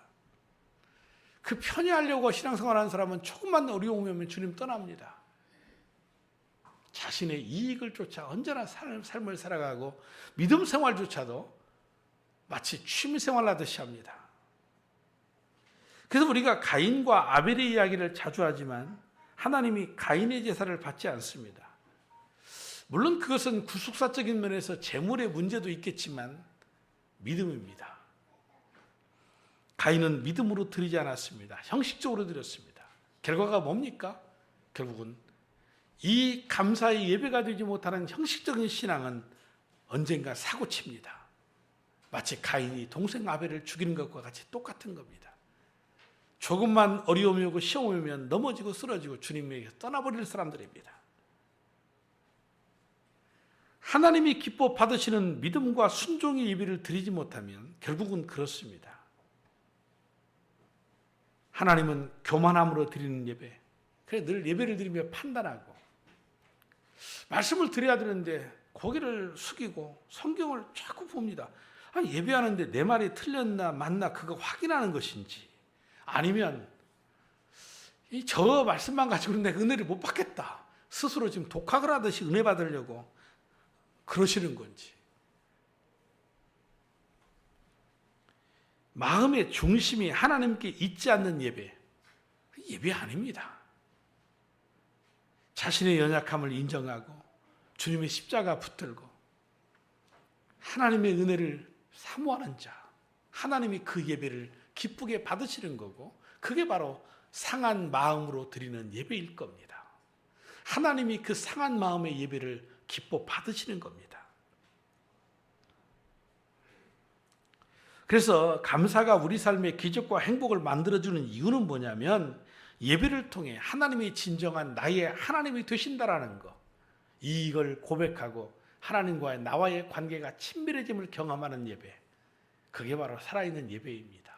그 편의하려고 신앙생활하는 사람은 조금만 어려움이 오면 주님 떠납니다. 자신의 이익을 쫓아 언제나 삶을 살아가고 믿음 생활조차도 마치 취미생활 하듯이 합니다. 그래서 우리가 가인과 아벨의 이야기를 자주 하지만 하나님이 가인의 제사를 받지 않습니다. 물론 그것은 구속사적인 면에서 재물의 문제도 있겠지만 믿음입니다. 가인은 믿음으로 드리지 않았습니다. 형식적으로 드렸습니다. 결과가 뭡니까? 결국은 이 감사의 예배가 되지 못하는 형식적인 신앙은 언젠가 사고칩니다. 마치 가인이 동생 아벨을 죽이는 것과 같이 똑같은 겁니다. 조금만 어려움이 오고 시험이 오면 넘어지고 쓰러지고 주님에게 떠나버릴 사람들입니다. 하나님이 기뻐 받으시는 믿음과 순종의 예배를 드리지 못하면 결국은 그렇습니다. 하나님은 교만함으로 드리는 예배, 그래 늘 예배를 드리며 판단하고 말씀을 드려야 되는데 고개를 숙이고 성경을 자꾸 봅니다. 아니, 예배하는데 내 말이 틀렸나 맞나 그거 확인하는 것인지 아니면 저 말씀만 가지고는 내가 은혜를 못 받겠다, 스스로 지금 독학을 하듯이 은혜 받으려고 그러시는 건지. 마음의 중심이 하나님께 있지 않는 예배, 예배 아닙니다. 자신의 연약함을 인정하고 주님의 십자가 붙들고 하나님의 은혜를 사모하는 자, 하나님이 그 예배를 기쁘게 받으시는 거고 그게 바로 상한 마음으로 드리는 예배일 겁니다. 하나님이 그 상한 마음의 예배를 기뻐 받으시는 겁니다. 그래서 감사가 우리 삶의 기적과 행복을 만들어주는 이유는 뭐냐면 예배를 통해 하나님이 진정한 나의 하나님이 되신다라는 거, 이걸 고백하고 하나님과의 나와의 관계가 친밀해짐을 경험하는 예배, 그게 바로 살아있는 예배입니다.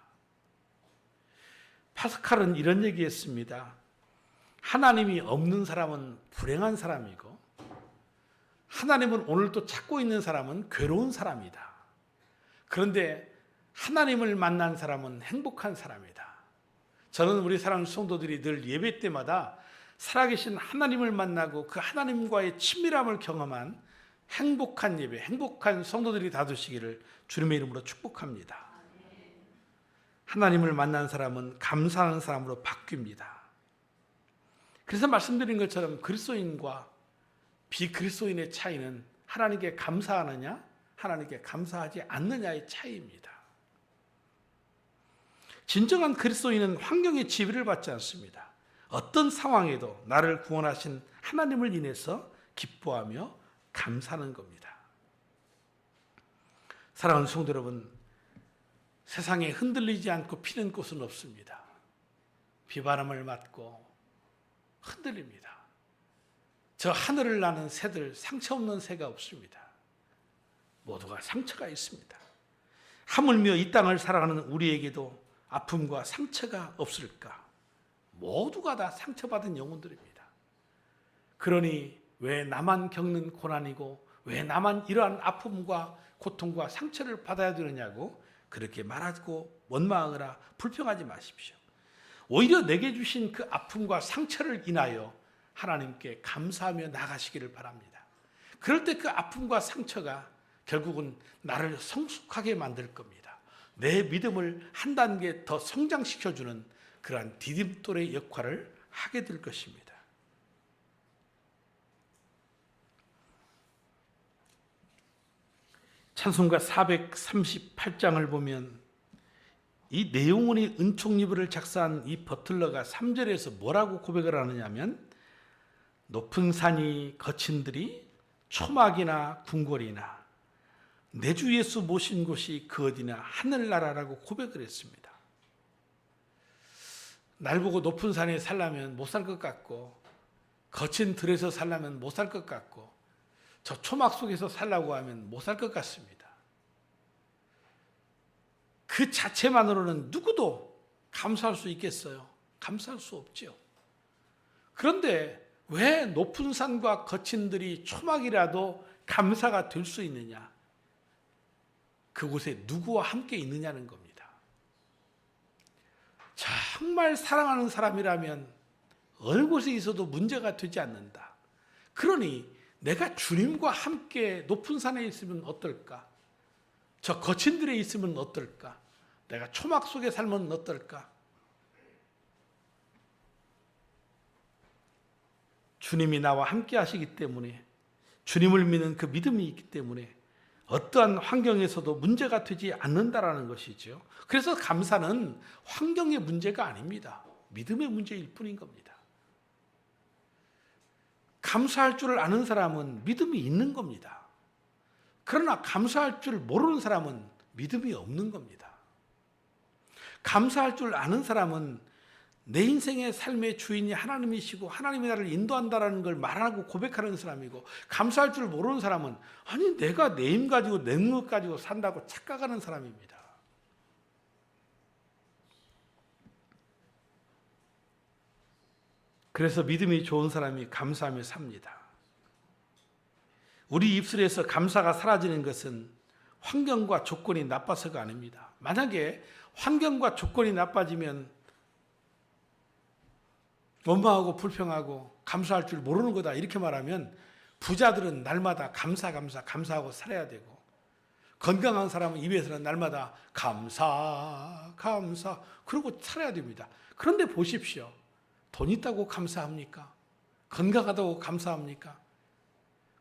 파스칼은 이런 얘기했습니다. 하나님이 없는 사람은 불행한 사람이고 하나님은 오늘도 찾고 있는 사람은 괴로운 사람이다. 그런데 하나님을 만난 사람은 행복한 사람이다. 저는 우리 사랑하는 성도들이 늘 예배 때마다 살아계신 하나님을 만나고 그 하나님과의 친밀함을 경험한 행복한 예배, 행복한 성도들이 다 되시기를 주님의 이름으로 축복합니다. 하나님을 만난 사람은 감사하는 사람으로 바뀝니다. 그래서 말씀드린 것처럼 그리스도인과 비그리스도인의 차이는 하나님께 감사하느냐, 하나님께 감사하지 않느냐의 차이입니다. 진정한 그리스도인은 환경의 지배를 받지 않습니다. 어떤 상황에도 나를 구원하신 하나님을 인해서 기뻐하며 감사하는 겁니다. 사랑하는 성도 여러분, 세상에 흔들리지 않고 피는 꽃은 없습니다. 비바람을 맞고 흔들립니다. 저 하늘을 나는 새들 상처 없는 새가 없습니다. 모두가 상처가 있습니다. 하물며 이 땅을 살아가는 우리에게도 아픔과 상처가 없을까? 모두가 다 상처받은 영혼들입니다. 그러니 왜 나만 겪는 고난이고 왜 나만 이러한 아픔과 고통과 상처를 받아야 되느냐고 그렇게 말하고 원망하거나 불평하지 마십시오. 오히려 내게 주신 그 아픔과 상처를 인하여 하나님께 감사하며 나가시기를 바랍니다. 그럴 때 그 아픔과 상처가 결국은 나를 성숙하게 만들 겁니다. 내 믿음을 한 단계 더 성장시켜주는 그러한 디딤돌의 역할을 하게 될 것입니다. 찬송가 438장을 보면 이 내용원이 은총리부를 작사한 이 버틀러가 3절에서 뭐라고 고백을 하느냐면 높은 산이 거친 들이 초막이나 궁궐이나 내 주 예수 모신 곳이 그 어디나 하늘나라라고 고백을 했습니다. 날 보고 높은 산에 살려면 못 살 것 같고 거친 들에서 살려면 못 살 것 같고 저 초막 속에서 살라고 하면 못 살 것 같습니다. 그 자체만으로는 누구도 감사할 수 있겠어요? 감사할 수 없죠. 그런데 왜 높은 산과 거친 들이 초막이라도 감사가 될 수 있느냐? 그곳에 누구와 함께 있느냐는 겁니다. 정말 사랑하는 사람이라면 어느 곳에 있어도 문제가 되지 않는다. 그러니 내가 주님과 함께 높은 산에 있으면 어떨까? 저 거친 들에 있으면 어떨까? 내가 초막 속에 살면 어떨까? 주님이 나와 함께 하시기 때문에 주님을 믿는 그 믿음이 있기 때문에 어떠한 환경에서도 문제가 되지 않는다라는 것이죠. 그래서 감사는 환경의 문제가 아닙니다. 믿음의 문제일 뿐인 겁니다. 감사할 줄 아는 사람은 믿음이 있는 겁니다. 그러나 감사할 줄 모르는 사람은 믿음이 없는 겁니다. 감사할 줄 아는 사람은 내 인생의 삶의 주인이 하나님이시고 하나님이 나를 인도한다라는 걸 말하고 고백하는 사람이고, 감사할 줄 모르는 사람은 아니 내가 내 힘 가지고 내 능력 가지고 산다고 착각하는 사람입니다. 그래서 믿음이 좋은 사람이 감사하며 삽니다. 우리 입술에서 감사가 사라지는 것은 환경과 조건이 나빠서가 아닙니다. 만약에 환경과 조건이 나빠지면 원망하고 불평하고 감사할 줄 모르는 거다 이렇게 말하면 부자들은 날마다 감사하고 살아야 되고, 건강한 사람은 입에서는 날마다 감사 그러고 살아야 됩니다. 그런데 보십시오. 돈 있다고 감사합니까? 건강하다고 감사합니까?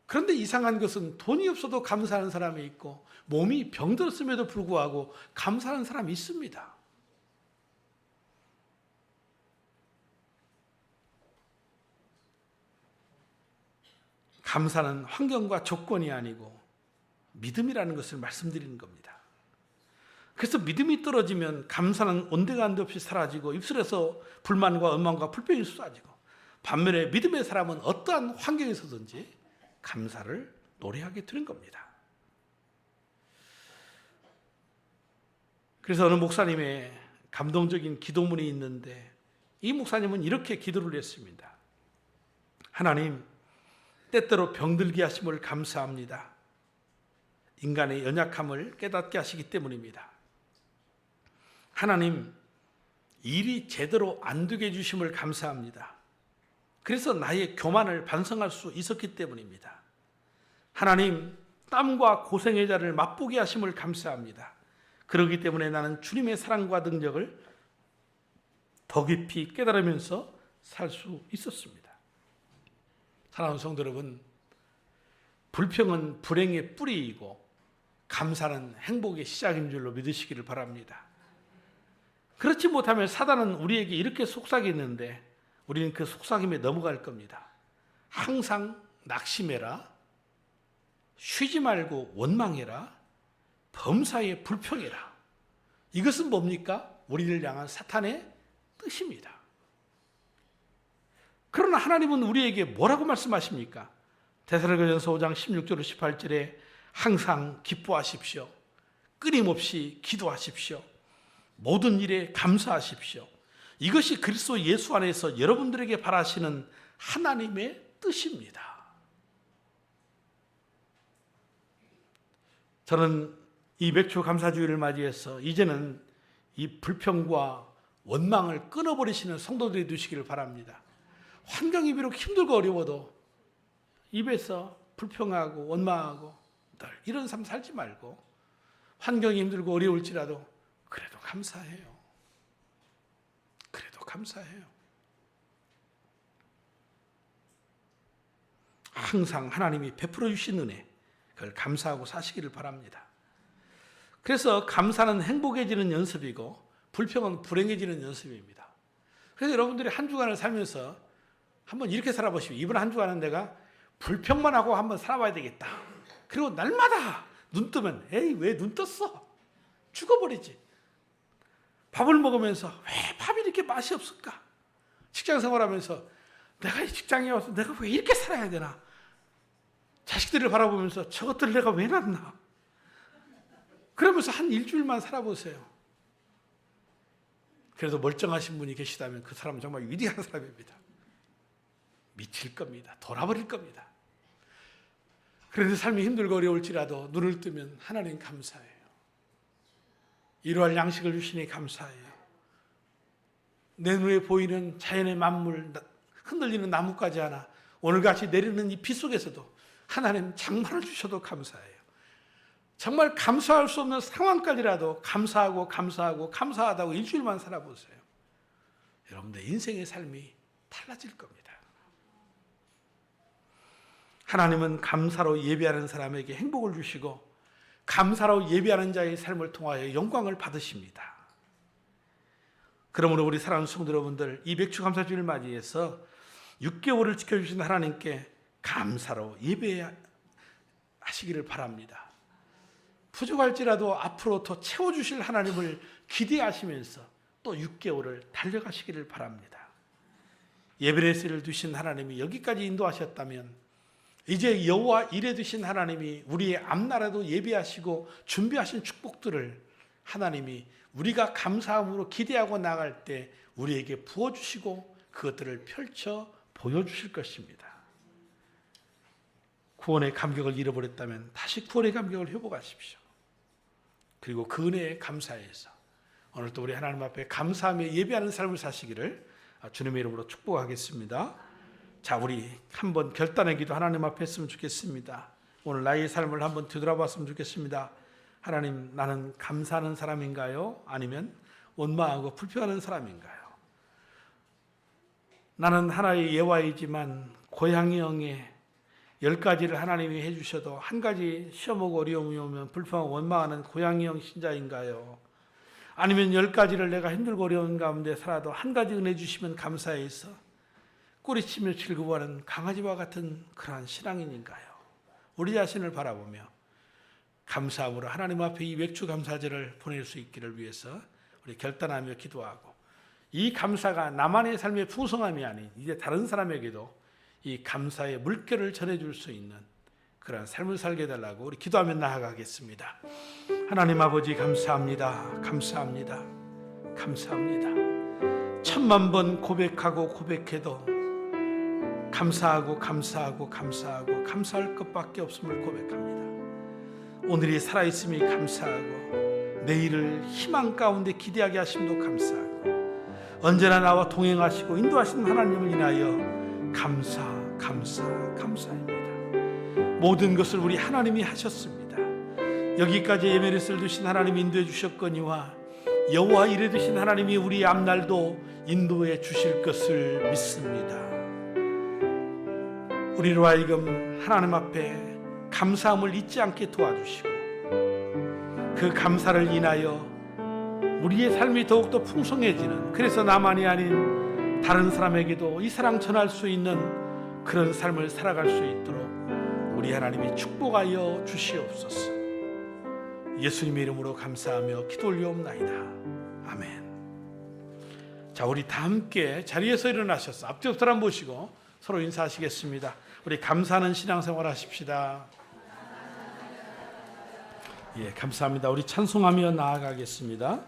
그런데 이상한 것은 돈이 없어도 감사하는 사람이 있고 몸이 병들었음에도 불구하고 감사하는 사람이 있습니다. 감사는 환경과 조건이 아니고 믿음이라는 것을 말씀드리는 겁니다. 그래서 믿음이 떨어지면 감사는 온데간데 없이 사라지고 입술에서 불만과 원망과 불평이 쏟아지고, 반면에 믿음의 사람은 어떠한 환경에서든지 감사를 노래하게 되는 겁니다. 그래서 어느 목사님의 감동적인 기도문이 있는데, 이 목사님은 이렇게 기도를 했습니다. 하나님, 때때로 병들게 하심을 감사합니다. 인간의 연약함을 깨닫게 하시기 때문입니다. 하나님, 일이 제대로 안 되게 해주심을 감사합니다. 그래서 나의 교만을 반성할 수 있었기 때문입니다. 하나님, 땀과 고생의 자를 맛보게 하심을 감사합니다. 그렇기 때문에 나는 주님의 사랑과 능력을 더 깊이 깨달으면서 살 수 있었습니다. 사랑하는 성도 여러분, 불평은 불행의 뿌리이고 감사는 행복의 시작인 줄로 믿으시기를 바랍니다. 그렇지 못하면 사단은 우리에게 이렇게 속삭이는데 우리는 그 속삭임에 넘어갈 겁니다. 항상 낙심해라, 쉬지 말고 원망해라, 범사에 불평해라. 이것은 뭡니까? 우리를 향한 사탄의 뜻입니다. 그러나 하나님은 우리에게 뭐라고 말씀하십니까? 데살로니가전서 5장 16절 18절에 항상 기뻐하십시오. 끊임없이 기도하십시오. 모든 일에 감사하십시오. 이것이 그리스도 예수 안에서 여러분들에게 바라시는 하나님의 뜻입니다. 저는 이 맥주 감사주의를 맞이해서 이제는 이 불평과 원망을 끊어버리시는 성도들이 되시기를 바랍니다. 환경이 비록 힘들고 어려워도 입에서 불평하고 원망하고 늘 이런 삶 살지 말고, 환경이 힘들고 어려울지라도 그래도 감사해요. 그래도 감사해요. 항상 하나님이 베풀어 주신 은혜, 그걸 감사하고 사시기를 바랍니다. 그래서 감사는 행복해지는 연습이고 불평은 불행해지는 연습입니다. 그래서 여러분들이 한 주간을 살면서 한번 이렇게 살아보시오. 이번 한 주간은 내가 불평만 하고 한번 살아봐야 되겠다. 그리고 날마다 눈 뜨면 에이 왜 눈 떴어? 죽어버리지. 밥을 먹으면서 왜 밥이 이렇게 맛이 없을까? 직장 생활하면서 내가 이 직장에 와서 내가 왜 이렇게 살아야 되나? 자식들을 바라보면서 저것들 내가 왜 낳나? 그러면서 한 일주일만 살아보세요. 그래도 멀쩡하신 분이 계시다면 그 사람은 정말 위대한 사람입니다. 미칠 겁니다. 돌아버릴 겁니다. 그런데 삶이 힘들고 어려울지라도 눈을 뜨면 하나님 감사해요. 일용할 양식을 주시니 감사해요. 내 눈에 보이는 자연의 만물, 흔들리는 나뭇가지 하나, 오늘같이 내리는 이 비 속에서도 하나님 장만을 주셔도 감사해요. 정말 감사할 수 없는 상황까지라도 감사하고 감사하고 감사하다고 일주일만 살아보세요. 여러분들 인생의 삶이 달라질 겁니다. 하나님은 감사로 예배하는 사람에게 행복을 주시고 감사로 예배하는 자의 삶을 통하여 영광을 받으십니다. 그러므로 우리 사랑하는 성도 여러분들, 이 맥주 감사주일을 맞이해서 6개월을 지켜주신 하나님께 감사로 예배하시기를 바랍니다. 부족할지라도 앞으로 더 채워주실 하나님을 기대하시면서 또 6개월을 달려가시기를 바랍니다. 예배레스를 두신 하나님이 여기까지 인도하셨다면 이제 여호와 이레 두신 하나님이 우리의 앞날에도 예배하시고 준비하신 축복들을 하나님이 우리가 감사함으로 기대하고 나갈 때 우리에게 부어주시고 그것들을 펼쳐 보여주실 것입니다. 구원의 감격을 잃어버렸다면 다시 구원의 감격을 회복하십시오. 그리고 그 은혜에 감사해서 오늘도 우리 하나님 앞에 감사하며 예배하는 삶을 사시기를 주님의 이름으로 축복하겠습니다. 자, 우리 한번 결단의 기도 하나님 앞에 했으면 좋겠습니다. 오늘 나의 삶을 한번 되돌아봤으면 좋겠습니다. 하나님, 나는 감사하는 사람인가요? 아니면 원망하고 불평하는 사람인가요? 나는 하나의 예화이지만 고향형의 10가지를 하나님이 해주셔도 한 가지 시험하고 어려움이 오면 불평하고 원망하는 고향형 신자인가요? 아니면 10가지를 내가 힘들고 어려운 가운데 살아도 한 가지 은혜 주시면 감사해서 꼬리치며 즐거워하는 강아지와 같은 그러한 신앙인인가요? 우리 자신을 바라보며 감사함으로 하나님 앞에 이 맥주 감사제를 보낼 수 있기를 위해서 우리 결단하며 기도하고, 이 감사가 나만의 삶의 풍성함이 아닌 이제 다른 사람에게도 이 감사의 물결을 전해줄 수 있는 그런 삶을 살게 해달라고 우리 기도하며 나아가겠습니다. 하나님 아버지, 감사합니다. 감사합니다. 감사합니다. 10,000번 고백하고 고백해도 감사하고 감사하고 감사하고 감사할 것밖에 없음을 고백합니다. 오늘이 살아있음이 감사하고 내일을 희망 가운데 기대하게 하심도 감사하고 언제나 나와 동행하시고 인도하시는 하나님을 인하여 감사입니다. 모든 것을 우리 하나님이 하셨습니다. 여기까지 예배를 두신 하나님이 인도해 주셨거니와 여호와 이레 두신 하나님이 우리 앞날도 인도해 주실 것을 믿습니다. 우리로 하여금 하나님 앞에 감사함을 잊지 않게 도와주시고 그 감사를 인하여 우리의 삶이 더욱더 풍성해지는, 그래서 나만이 아닌 다른 사람에게도 이 사랑 전할 수 있는 그런 삶을 살아갈 수 있도록 우리 하나님이 축복하여 주시옵소서. 예수님의 이름으로 감사하며 기도 올려옵나이다. 아멘. 자, 우리 다 함께 자리에서 일어나셔서 앞뒤 사람 모시고 서로 인사하시겠습니다. 우리 감사하는 신앙생활 하십시다. 예, 감사합니다. 우리 찬송하며 나아가겠습니다.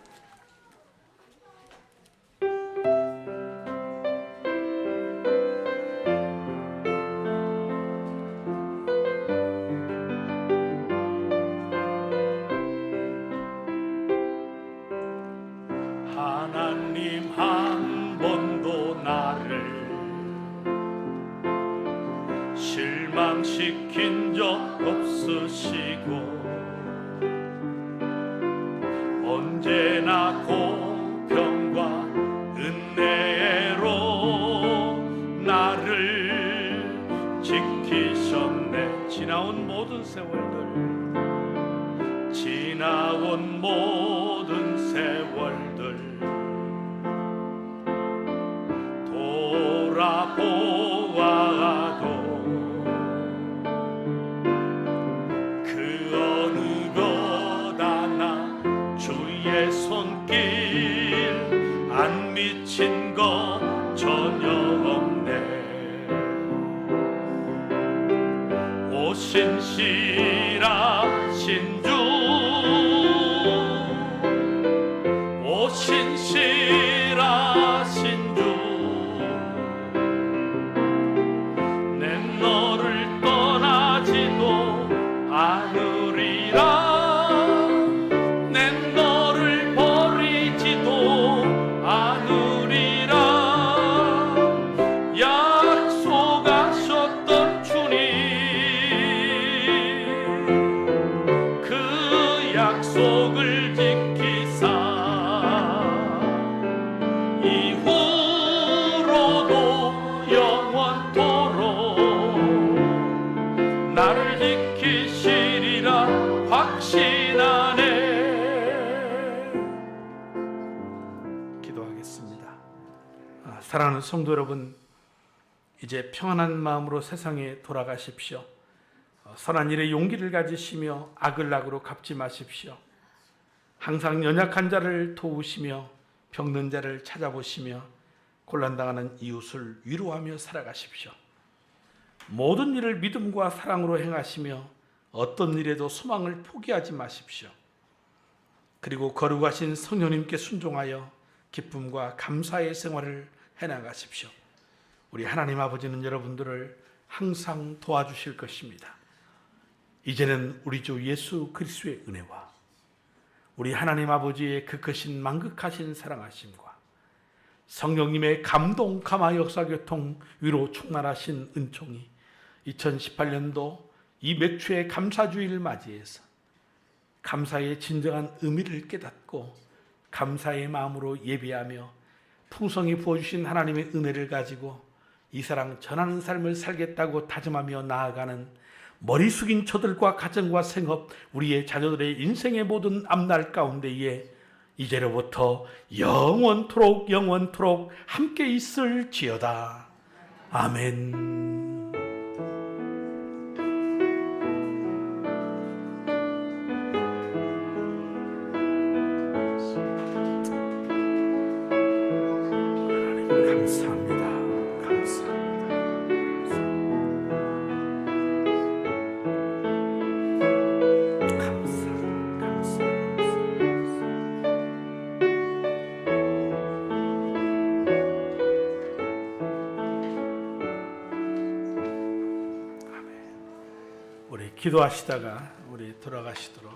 하나님 한 번도 나를 실망시킨 적 없으시고 언제나 공평과 은혜로 나를 지키셨네. 지나온 모든 세월들, 지나온 모든 세월들 돌아보아도 그 어느 것 하나 주의 손길 안 미친 것 전혀 없네. 오 신실하신 주, 오 신실하신 주, 내 너를 떠나지도 않으리라. 약속을 지키사 이후로도 영원토록 나를 지키시리라 확신하네. 기도하겠습니다. 사랑하는 성도 여러분, 이제 평안한 마음으로 세상에 돌아가십시오. 선한 일에 용기를 가지시며 악을 악으로 갚지 마십시오. 항상 연약한 자를 도우시며 병든 자를 찾아보시며 곤란당하는 이웃을 위로하며 살아가십시오. 모든 일을 믿음과 사랑으로 행하시며 어떤 일에도 소망을 포기하지 마십시오. 그리고 거룩하신 성령님께 순종하여 기쁨과 감사의 생활을 해나가십시오. 우리 하나님 아버지는 여러분들을 항상 도와주실 것입니다. 이제는 우리 주 예수 그리스도의 은혜와 우리 하나님 아버지의 그 크신 만극하신 사랑하심과 성령님의 감동, 감화, 역사, 교통, 위로 충만하신 은총이 2018년도 이 맥주의 감사주의를 맞이해서 감사의 진정한 의미를 깨닫고 감사의 마음으로 예배하며 풍성히 부어주신 하나님의 은혜를 가지고 이 사랑 전하는 삶을 살겠다고 다짐하며 나아가는 머리 숙인 저들과 가정과 생업, 우리의 자녀들의 인생의 모든 앞날 가운데에 이제로부터 영원토록 함께 있을지어다. 아멘. 감사합니다. 우리 기도하시다가 우리 돌아가시도록